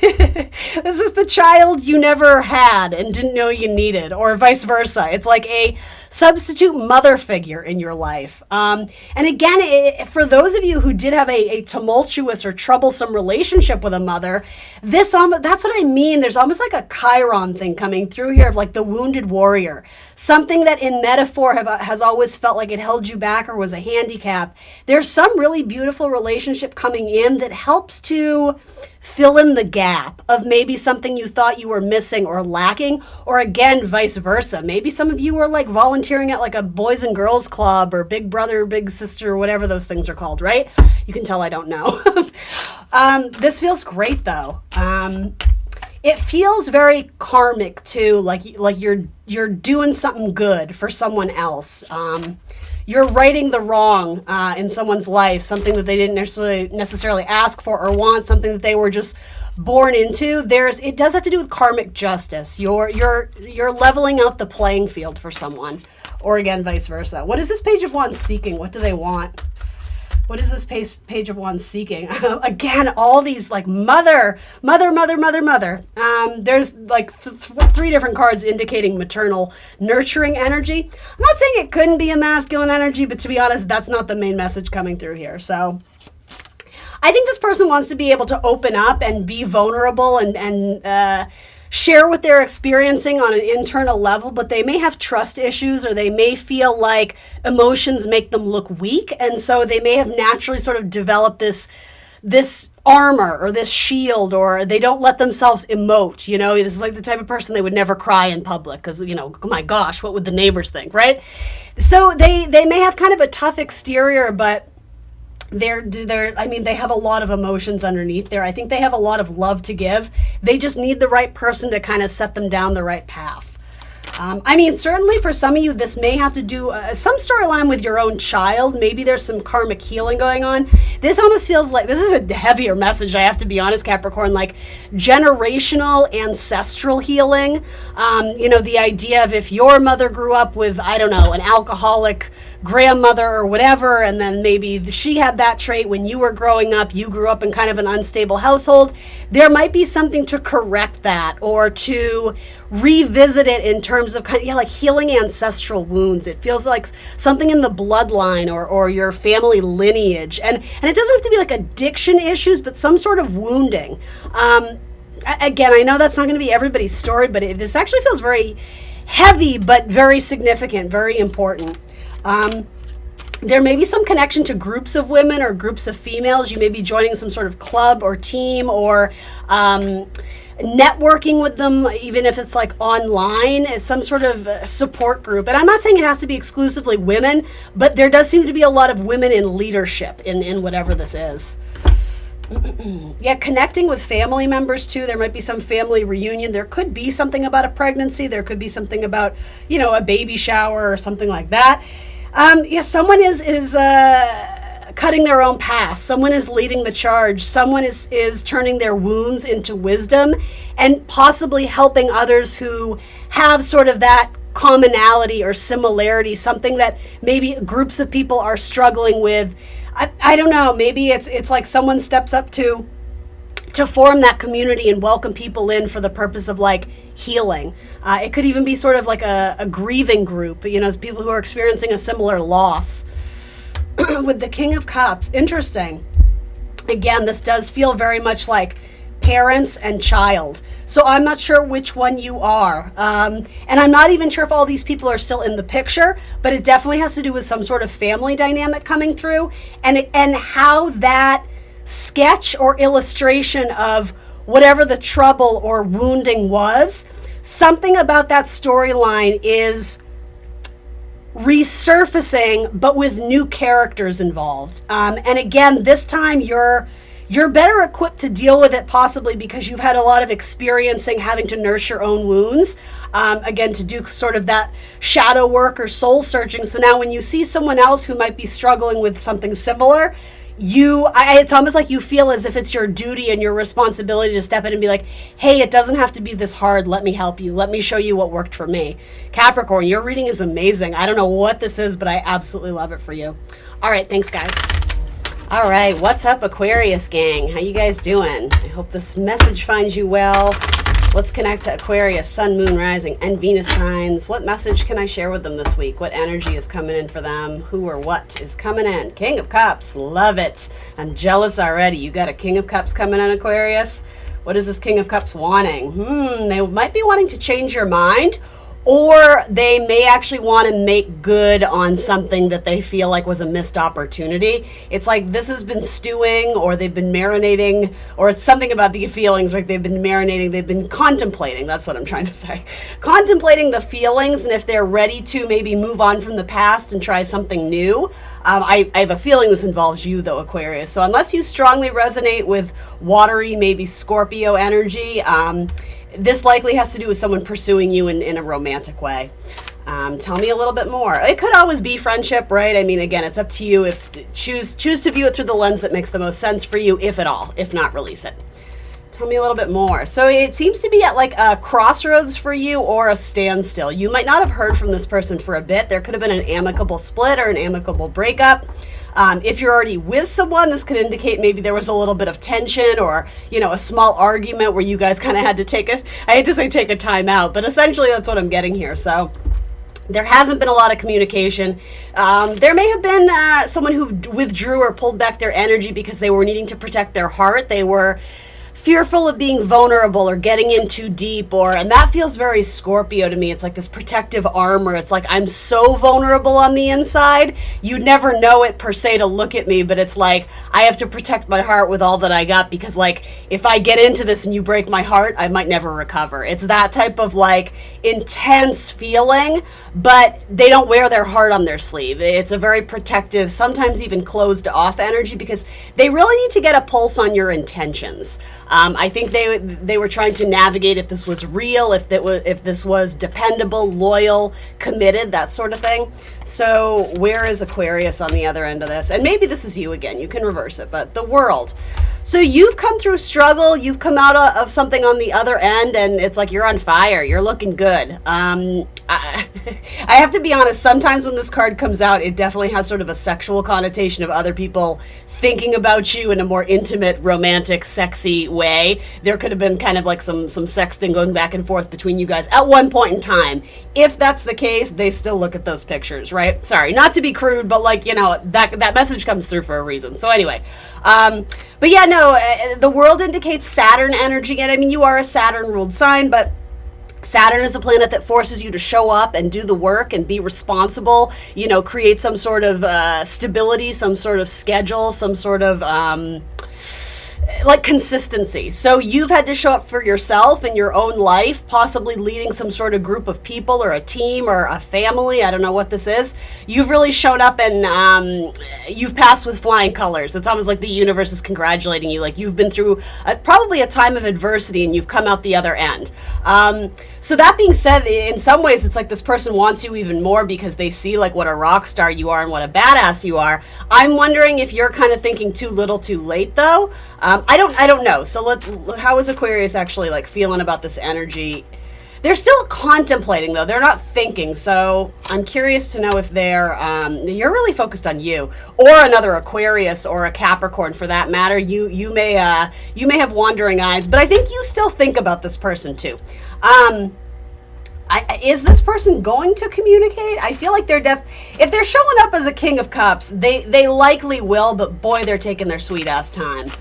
Speaker 1: this is the child you never had and didn't know you needed, or vice versa. It's like a substitute mother figure in your life. And again, for those of you who did have a tumultuous or troublesome relationship with a mother, that's what I mean. There's almost like a Chiron thing coming through here of like the wounded warrior, something that in metaphor has always felt like it held you back or was a handicap. There's some really beautiful relationship coming in that helps to fill in the gap of maybe something you thought you were missing or lacking, or again, vice versa. Maybe some of you were like volunteering at like a boys and girls club or big brother, big sister, whatever those things are called, right? You can tell I don't know. This feels great though. It feels very karmic too, like you're doing something good for someone else. You're righting the wrong in someone's life, something that they didn't necessarily ask for or want, something that they were just born into. It does have to do with karmic justice. You're leveling out the playing field for someone, or again, vice versa. What is this Page of Wands seeking? What do they want? What is this Page of Wands seeking? Again, all these like mother. There's like three different cards indicating maternal nurturing energy. I'm not saying it couldn't be a masculine energy, but to be honest, that's not the main message coming through here. So I think this person wants to be able to open up and be vulnerable and share what they're experiencing on an internal level, but they may have trust issues, or they may feel like emotions make them look weak, and so they may have naturally sort of developed this armor or this shield, or they don't let themselves emote. This is like the type of person they would never cry in public because, oh my gosh, what would the neighbors think, right? So they may have kind of a tough exterior, but they have a lot of emotions underneath there. I think they have a lot of love to give. They just need the right person to kind of set them down the right path. Certainly for some of you, this may have to do some storyline with your own child. Maybe there's some karmic healing going on. This almost feels like, this is a heavier message, I have to be honest, Capricorn, like generational ancestral healing. The idea of if your mother grew up with, I don't know, an alcoholic grandmother or whatever, and then maybe she had that trait when you were growing up, you grew up in kind of an unstable household, there might be something to correct that or to revisit it in terms of like healing ancestral wounds. It feels like something in the bloodline or your family lineage, and it doesn't have to be like addiction issues, but some sort of wounding. Again, I know that's not going to be everybody's story, but this actually feels very heavy, but very significant, very important. There may be some connection to groups of women or groups of females. You may be joining some sort of club or team, or networking with them, even if it's like online, as some sort of support group. And I'm not saying it has to be exclusively women, but there does seem to be a lot of women in leadership in whatever this is. Yeah, connecting with family members too. There might be some family reunion. There could be something about a pregnancy. There could be something about, a baby shower or something like that. Someone is cutting their own path. Someone is leading the charge. Someone is turning their wounds into wisdom and possibly helping others who have sort of that commonality or similarity, something that maybe groups of people are struggling with. I don't know, maybe it's like someone steps up to form that community and welcome people in for the purpose of like healing. It could even be sort of like a grieving group, people who are experiencing a similar loss. With the King of Cups, interesting. Again, this does feel very much like parents and child. So I'm not sure which one you are. And I'm not even sure if all these people are still in the picture, but it definitely has to do with some sort of family dynamic coming through, and how that sketch or illustration of whatever the trouble or wounding was, something about that storyline is resurfacing, but with new characters involved. And again, this time you're you're better equipped to deal with it, possibly because you've had a lot of experiencing having to nurse your own wounds. Again, to do sort of that shadow work or soul searching. So now when you see someone else who might be struggling with something similar, it's almost like you feel as if it's your duty and your responsibility to step in and be like, hey, it doesn't have to be this hard. Let me help you. Let me show you what worked for me. Capricorn, your reading is amazing. I don't know what this is, but I absolutely love it for you. All right. Thanks, guys. All right. What's up, Aquarius gang? How you guys doing? I hope this message finds you well. Let's connect to Aquarius, Sun, Moon, Rising, and Venus signs. What message can I share with them this week? What energy is coming in for them? Who or what is coming in? King of Cups. Love it. I'm jealous already. You got a King of Cups coming in, Aquarius? What is this King of Cups wanting? They might be wanting to change your mind, or they may actually want to make good on something that they feel like was a missed opportunity. It's like this has been stewing, or they've been marinating, or it's something about the feelings, like they've been marinating, they've been contemplating. That's what I'm trying to say. Contemplating the feelings, and if they're ready to maybe move on from the past and try something new. I have a feeling this involves you, though, Aquarius. So unless you strongly resonate with watery, maybe Scorpio energy, this likely has to do with someone pursuing you in a romantic way. Tell me a little bit more. It could always be friendship, right? I mean, again, it's up to you. Choose to view it through the lens that makes the most sense for you, if at all. If not, release it. Tell me a little bit more. So it seems to be at like a crossroads for you, or a standstill. You might not have heard from this person for a bit. There could have been an amicable split or an amicable breakup. If you're already with someone, this could indicate maybe there was a little bit of tension, or, a small argument where you guys kind of had to take a time out, but essentially that's what I'm getting here. So there hasn't been a lot of communication. There may have been someone who withdrew or pulled back their energy because they were needing to protect their heart. They were fearful of being vulnerable or getting in too deep, and that feels very Scorpio to me. It's like this protective armor. It's like, I'm so vulnerable on the inside. You'd never know it per se to look at me, but it's like, I have to protect my heart with all that I got, because like, if I get into this and you break my heart, I might never recover. It's that type of like intense feeling, but they don't wear their heart on their sleeve. It's a very protective, sometimes even closed off energy, because they really need to get a pulse on your intentions. I think they were trying to navigate if this was real, if this was dependable, loyal, committed, that sort of thing. So where is Aquarius on the other end of this? And maybe this is you again. You can reverse it, but the World. So you've come through struggle. You've come out of something on the other end, and it's like you're on fire. You're looking good. I have to be honest, sometimes when this card comes out, it definitely has sort of a sexual connotation of other people thinking about you in a more intimate, romantic, sexy way. There could have been kind of like some sexting going back and forth between you guys at one point in time. If that's the case, they still look at those pictures, right? Sorry, not to be crude, but like, that message comes through for a reason. So anyway, but yeah, no, the World indicates Saturn energy. And I mean, you are a Saturn-ruled sign, but Saturn is a planet that forces you to show up and do the work and be responsible, create some sort of stability, some sort of schedule, some sort of like consistency. So you've had to show up for yourself in your own life, possibly leading some sort of group of people or a team or a family. I don't know what this is. You've really shown up, and you've passed with flying colors. It's almost like the universe is congratulating you. Like you've been through probably a time of adversity, and you've come out the other end. So that being said, in some ways, it's like this person wants you even more because they see like what a rock star you are and what a badass you are. I'm wondering if you're kind of thinking too little too late, though. I don't know. So how is Aquarius actually like feeling about this energy? They're still contemplating, though. They're not thinking. So I'm curious to know if you're really focused on you, or another Aquarius or a Capricorn for that matter. You may have wandering eyes, but I think you still think about this person too. Is this person going to communicate? I feel like if they're showing up as a King of Cups, they likely will, but boy, they're taking their sweet ass time.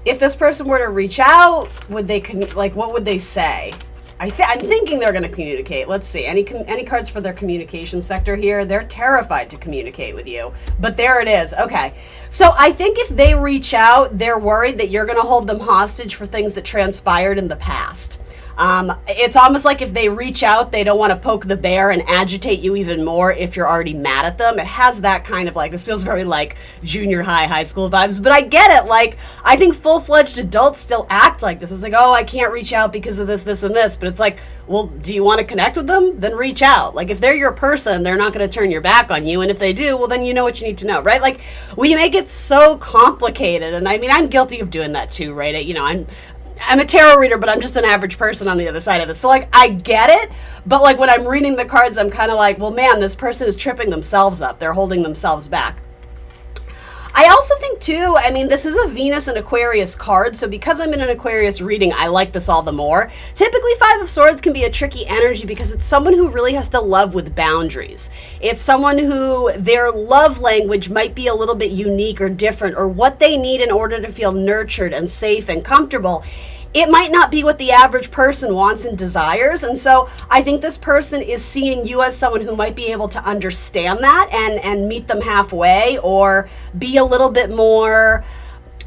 Speaker 1: If this person were to reach out, would they what would they say? I'm thinking they're going to communicate. Let's see. Any cards for their communication sector here? They're terrified to communicate with you. But there it is. Okay. So I think if they reach out, they're worried that you're going to hold them hostage for things that transpired in the past. It's almost like if they reach out, they don't want to poke the bear and agitate you even more if you're already mad at them. It has that kind of like, this feels very like junior high, high school vibes, but I get it. Like, I think full-fledged adults still act like this. It's like, oh, I can't reach out because of this, this, and this. But it's like, well, do you want to connect with them? Then reach out. Like, if they're your person, they're not going to turn your back on you. And if they do, well, then you know what you need to know, right? Like, we make it so complicated. And I mean, I'm guilty of doing that too, right? You know, I'm a tarot reader, but I'm just an average person on the other side of this. So, like, I get it, but, like, when I'm reading the cards, I'm kind of like, well, man, this person is tripping themselves up. They're holding themselves back. I also think, too, I mean, this is a Venus and Aquarius card, so because I'm in an Aquarius reading, I like this all the more. Typically, Five of Swords can be a tricky energy because it's someone who really has to love with boundaries. It's someone who their love language might be a little bit unique or different, or what they need in order to feel nurtured and safe and comfortable. It might not be what the average person wants and desires. And so I think this person is seeing you as someone who might be able to understand that and meet them halfway, or be a little bit more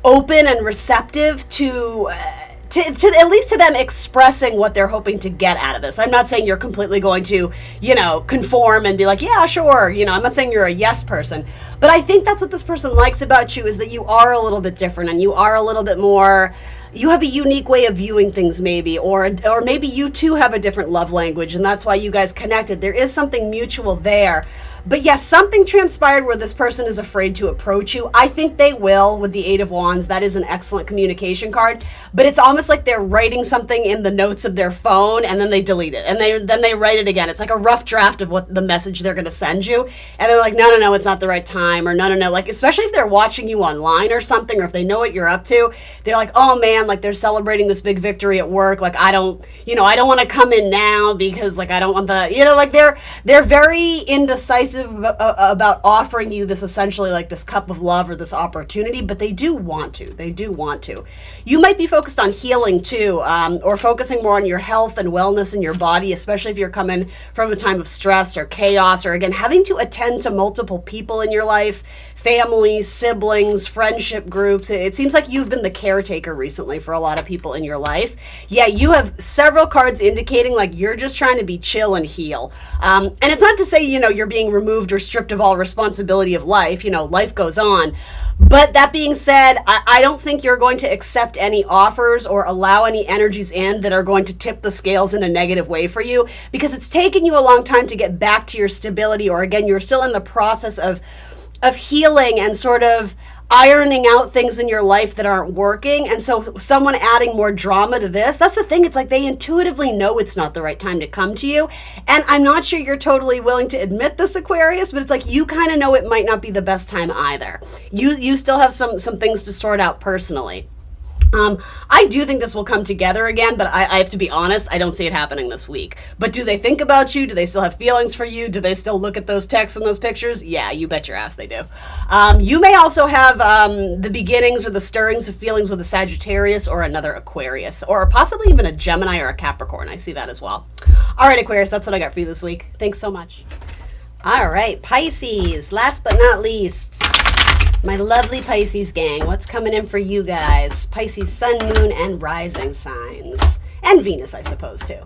Speaker 1: open and receptive to at least to them expressing what they're hoping to get out of this. I'm not saying you're completely going to, you know, conform and be like, yeah, sure. You know, I'm not saying you're a yes person, but I think that's what this person likes about you, is that you are a little bit different and you are a little bit more, you have a unique way of viewing things maybe, or maybe you too have a different love language and that's why you guys connected. There is something mutual there. But yes, something transpired where this person is afraid to approach you. I think they will with the Eight of Wands. That is an excellent communication card. But it's almost like they're writing something in the notes of their phone and then they delete it. And then they write it again. It's like a rough draft of what the message they're going to send you. And they're like, no, it's not the right time. Or no. Like, especially if they're watching you online or something, or if they know what you're up to, they're like, oh man, like they're celebrating this big victory at work. Like, I don't want to come in now because like I don't want the, like they're very indecisive about offering you this, essentially like this cup of love or this opportunity, but they do want to. You might be focused on healing too, or focusing more on your health and wellness in your body, especially if you're coming from a time of stress or chaos, or again, having to attend to multiple people in your life, families, siblings, friendship groups. It seems like you've been the caretaker recently for a lot of people in your life. Yeah, you have several cards indicating like you're just trying to be chill and heal. And it's not to say, you're being removed or stripped of all responsibility of life. Life goes on. But that being said, I don't think you're going to accept any offers or allow any energies in that are going to tip the scales in a negative way for you, because it's taken you a long time to get back to your stability, or again, you're still in the process of healing and sort of ironing out things in your life that aren't working. And so someone adding more drama to this, that's the thing. It's like they intuitively know it's not the right time to come to you. And I'm not sure you're totally willing to admit this, Aquarius, but it's like you kind of know it might not be the best time either. You still have some things to sort out personally. I do think this will come together again, but I have to be honest, I don't see it happening this week. But do they think about you? Do they still have feelings for you? Do they still look at those texts and those pictures? Yeah, you bet your ass they do. You may also have the beginnings or the stirrings of feelings with a Sagittarius or another Aquarius, or possibly even a Gemini or a Capricorn. I see that as well. All right, Aquarius, that's what I got for you this week. Thanks so much. All right, Pisces, last but not least. My lovely Pisces gang, what's coming in for you guys? Pisces sun, moon, and rising signs. And Venus, I suppose, too.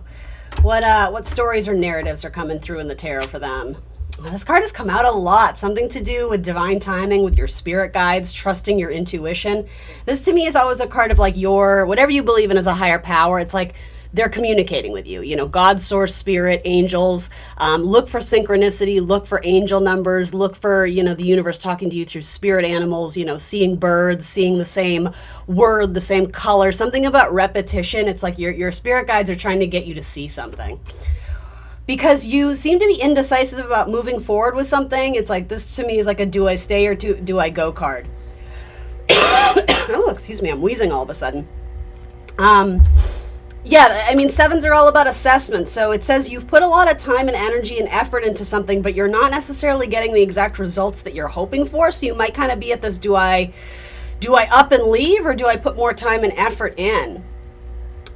Speaker 1: What stories or narratives are coming through in the tarot for them? Well, this card has come out a lot. Something to do with divine timing, with your spirit guides, trusting your intuition. This, to me, is always a card of, like, whatever you believe in as a higher power. It's like they're communicating with you, God, source, spirit, angels. Look for synchronicity, look for angel numbers, look for, the universe talking to you through spirit animals, seeing birds, seeing the same word, the same color, something about repetition. It's like your spirit guides are trying to get you to see something. Because you seem to be indecisive about moving forward with something. It's like, this to me is like a do I stay or do I go card. Oh, excuse me, I'm wheezing all of a sudden. Yeah, I mean, sevens are all about assessment. So it says you've put a lot of time and energy and effort into something, but you're not necessarily getting the exact results that you're hoping for. So you might kind of be at this, do I up and leave, or do I put more time and effort in?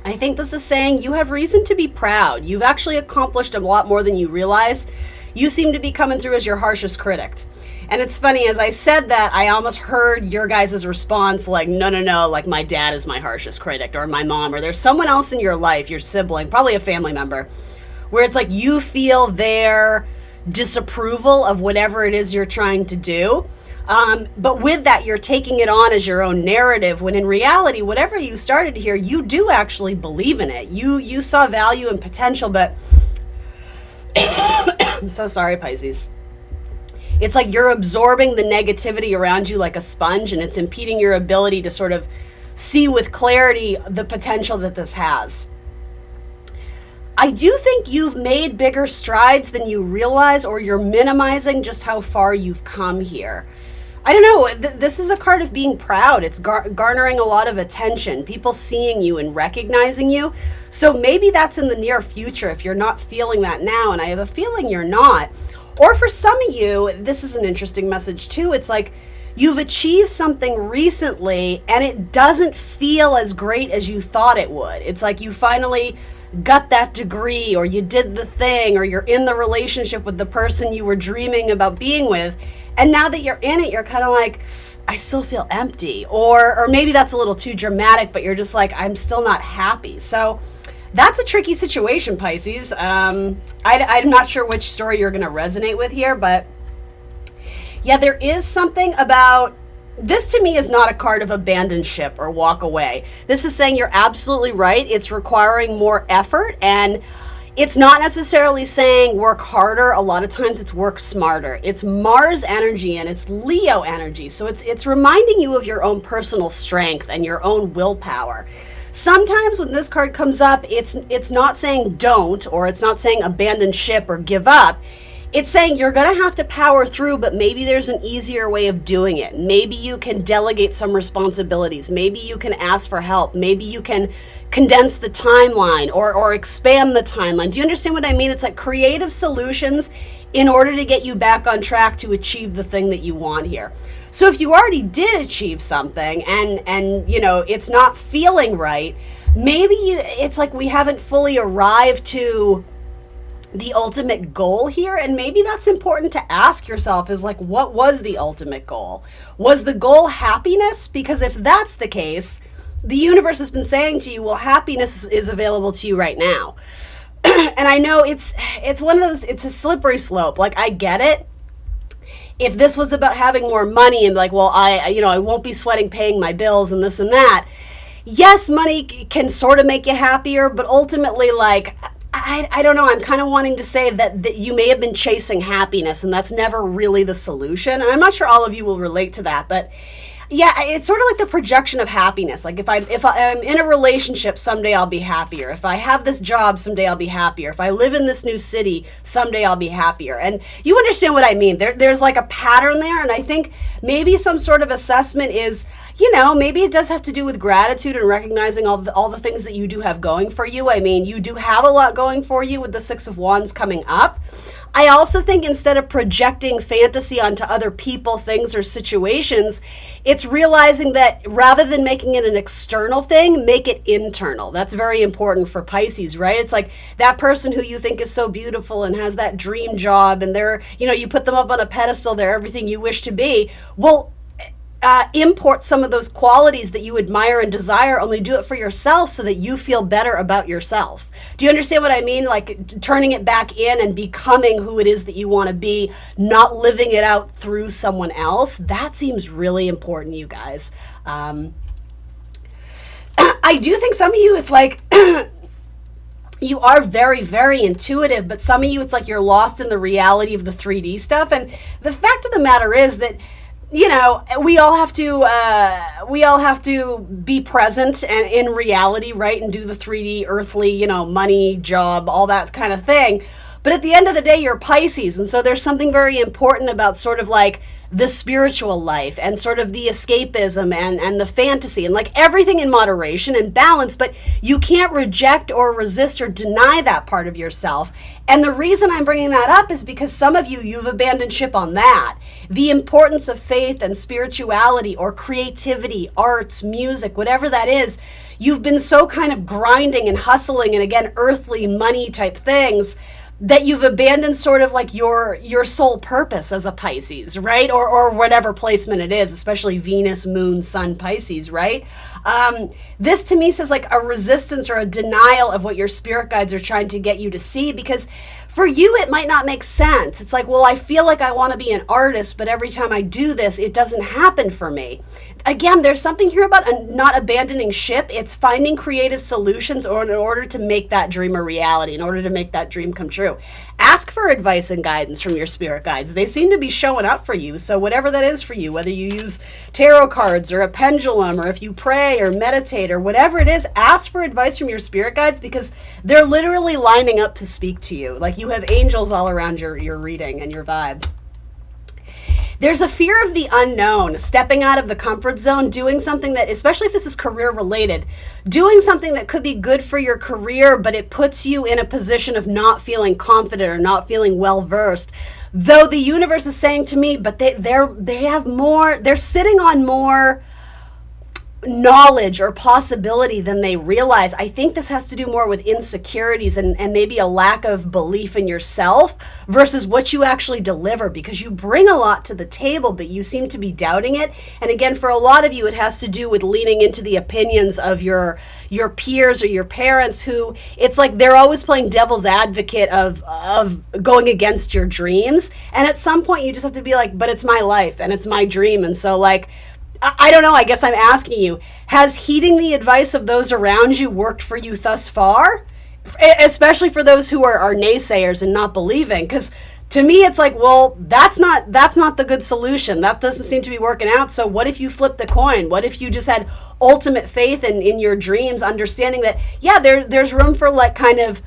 Speaker 1: I think this is saying you have reason to be proud. You've actually accomplished a lot more than you realize. you seem to be coming through as your harshest critic. And it's funny, as I said that, I almost heard your guys' response like, no, like my dad is my harshest critic, or my mom, or there's someone else in your life, your sibling, probably a family member, where it's like you feel their disapproval of whatever it is you're trying to do. But with that, you're taking it on as your own narrative, when in reality, whatever you started here, you do actually believe in it. You saw value and potential, but I'm so sorry, Pisces. It's like you're absorbing the negativity around you like a sponge, and it's impeding your ability to sort of see with clarity the potential that this has. I do think you've made bigger strides than you realize, or you're minimizing just how far you've come here. I don't know, this is a card of being proud. It's garnering a lot of attention, people seeing you and recognizing you. So maybe that's in the near future if you're not feeling that now, and I have a feeling you're not. Or for some of you, this is an interesting message too. It's like you've achieved something recently and it doesn't feel as great as you thought it would. It's like you finally got that degree, or you did the thing, or you're in the relationship with the person you were dreaming about being with. And now that you're in it, you're kind of like, I still feel empty. Or maybe that's a little too dramatic, but you're just like, I'm still not happy. So that's a tricky situation, Pisces. I'm not sure which story you're going to resonate with here, but yeah, there is something about this. To me is not a card of abandon ship or walk away. This is saying you're absolutely right. It's requiring more effort, and it's not necessarily saying work harder. A lot of times it's work smarter. It's Mars energy and it's Leo energy. So it's reminding you of your own personal strength and your own willpower. Sometimes when this card comes up, it's not saying don't, or it's not saying abandon ship or give up. It's saying you're going to have to power through, but maybe there's an easier way of doing it. Maybe you can delegate some responsibilities. Maybe you can ask for help. Maybe you can condense the timeline or expand the timeline. Do you understand what I mean? It's like creative solutions in order to get you back on track to achieve the thing that you want here. So if you already did achieve something and you know it's not feeling right, maybe it's like we haven't fully arrived to the ultimate goal here, and maybe that's important to ask yourself is like, what was the ultimate goal? Was the goal happiness? Because if that's the case, the universe has been saying to you, well, happiness is available to you right now. And I know it's one of those, it's a slippery slope. Like, I get it. If this was about having more money and like, well, I won't be sweating paying my bills and this and that. Yes, money can sort of make you happier, but ultimately, like, I don't know. I'm kind of wanting to say that you may have been chasing happiness, and that's never really the solution. And I'm not sure all of you will relate to that, but yeah, it's sort of like the projection of happiness. Like if I'm in a relationship, someday I'll be happier. If I have this job, someday I'll be happier. If I live in this new city, someday I'll be happier. And you understand what I mean. There's like a pattern there, and I think maybe some sort of assessment is, maybe it does have to do with gratitude and recognizing all the things that you do have going for you. I mean, you do have a lot going for you with the Six of Wands coming up. I also think instead of projecting fantasy onto other people, things, or situations, it's realizing that rather than making it an external thing, make it internal. That's very important for Pisces, right? It's like that person who you think is so beautiful and has that dream job, and they're, you put them up on a pedestal, they're everything you wish to be. Well, import some of those qualities that you admire and desire, only do it for yourself so that you feel better about yourself. Do you understand what I mean? Like turning it back in and becoming who it is that you want to be, not living it out through someone else. That seems really important, you guys. I do think some of you, it's like you are very, very intuitive, but some of you, it's like you're lost in the reality of the 3D stuff. And the fact of the matter is that we all have to be present and in reality, right? And do the 3D earthly, money, job, all that kind of thing. But at the end of the day, you're Pisces. And so there's something very important about sort of like the spiritual life and sort of the escapism and the fantasy and like everything in moderation and balance, but you can't reject or resist or deny that part of yourself. And the reason I'm bringing that up is because some of you've abandoned ship on that. The importance of faith and spirituality or creativity, arts, music, whatever that is, you've been so kind of grinding and hustling and again, earthly money type things that you've abandoned sort of like your sole purpose as a Pisces, right? Or whatever placement it is, especially Venus, Moon, Sun, Pisces, right? This to me says like a resistance or a denial of what your spirit guides are trying to get you to see, because for you, it might not make sense. It's like, well, I feel like I want to be an artist, but every time I do this, it doesn't happen for me. Again, there's something here about not abandoning ship. It's finding creative solutions or in order to make that dream a reality, in order to make that dream come true. Ask for advice and guidance from your spirit guides. They seem to be showing up for you. So whatever that is for you, whether you use tarot cards or a pendulum, or if you pray or meditate or whatever it is, ask for advice from your spirit guides, because they're literally lining up to speak to you. Like you have angels all around your reading and your vibe. There's a fear of the unknown, stepping out of the comfort zone, doing something that, especially if this is career related, doing something that could be good for your career, but it puts you in a position of not feeling confident or not feeling well versed. Though the universe is saying to me, but they have more, they're sitting on more knowledge or possibility than they realize. I think this has to do more with insecurities and maybe a lack of belief in yourself versus what you actually deliver, because you bring a lot to the table, but you seem to be doubting it. And again, for a lot of you, it has to do with leaning into the opinions of your peers or your parents, who it's like they're always playing devil's advocate of going against your dreams. And at some point you just have to be like, but it's my life and it's my dream. And so like, I don't know, I guess I'm asking you, has heeding the advice of those around you worked for you thus far? Especially for those who are naysayers and not believing, because to me it's like, well, that's not the good solution. That doesn't seem to be working out. So what if you flip the coin? What if you just had ultimate faith in your dreams, understanding that, yeah, there's room for like kind of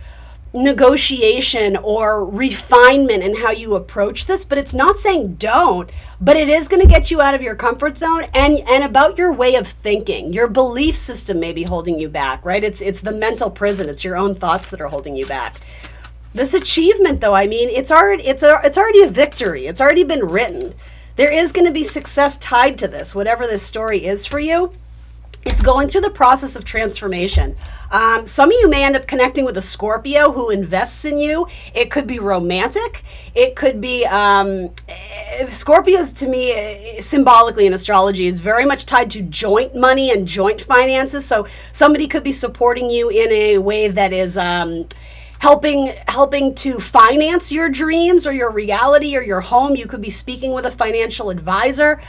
Speaker 1: negotiation or refinement in how you approach this, but it's not saying don't, but it is going to get you out of your comfort zone and about your way of thinking. Your belief system may be holding you back, right? It's the mental prison. It's your own thoughts that are holding you back. This achievement, though, I mean, it's already a victory. It's already been written. There is going to be success tied to this, whatever this story is for you. It's going through the process of transformation. Some of you may end up connecting with a Scorpio who invests in you. It could be romantic. It could be, Scorpios to me, symbolically in astrology, is very much tied to joint money and joint finances. So somebody could be supporting you in a way that is helping to finance your dreams or your reality or your home. You could be speaking with a financial advisor.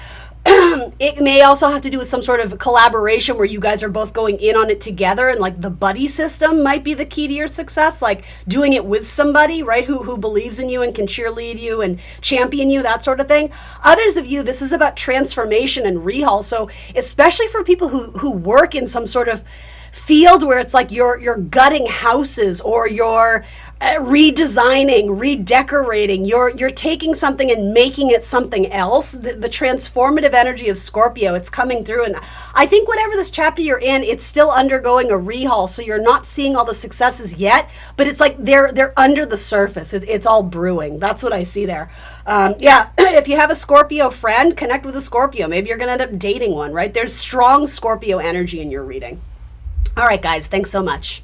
Speaker 1: It may also have to do with some sort of collaboration where you guys are both going in on it together, and like the buddy system might be the key to your success, like doing it with somebody, right, who believes in you and can cheerlead you and champion you, that sort of thing. Others of you, this is about transformation and rehaul. So especially for people who work in some sort of field where it's like you're gutting houses, or you're redesigning, redecorating, you're taking something and making it something else. The transformative energy of Scorpio, it's coming through. And I think whatever this chapter you're in, it's still undergoing a rehaul, so you're not seeing all the successes yet, but it's like they're under the surface. It's all brewing. That's what I see there. If you have a Scorpio friend, connect with a Scorpio. Maybe you're going to end up dating one, right? There's strong Scorpio energy in your reading. All right, guys, thanks so much.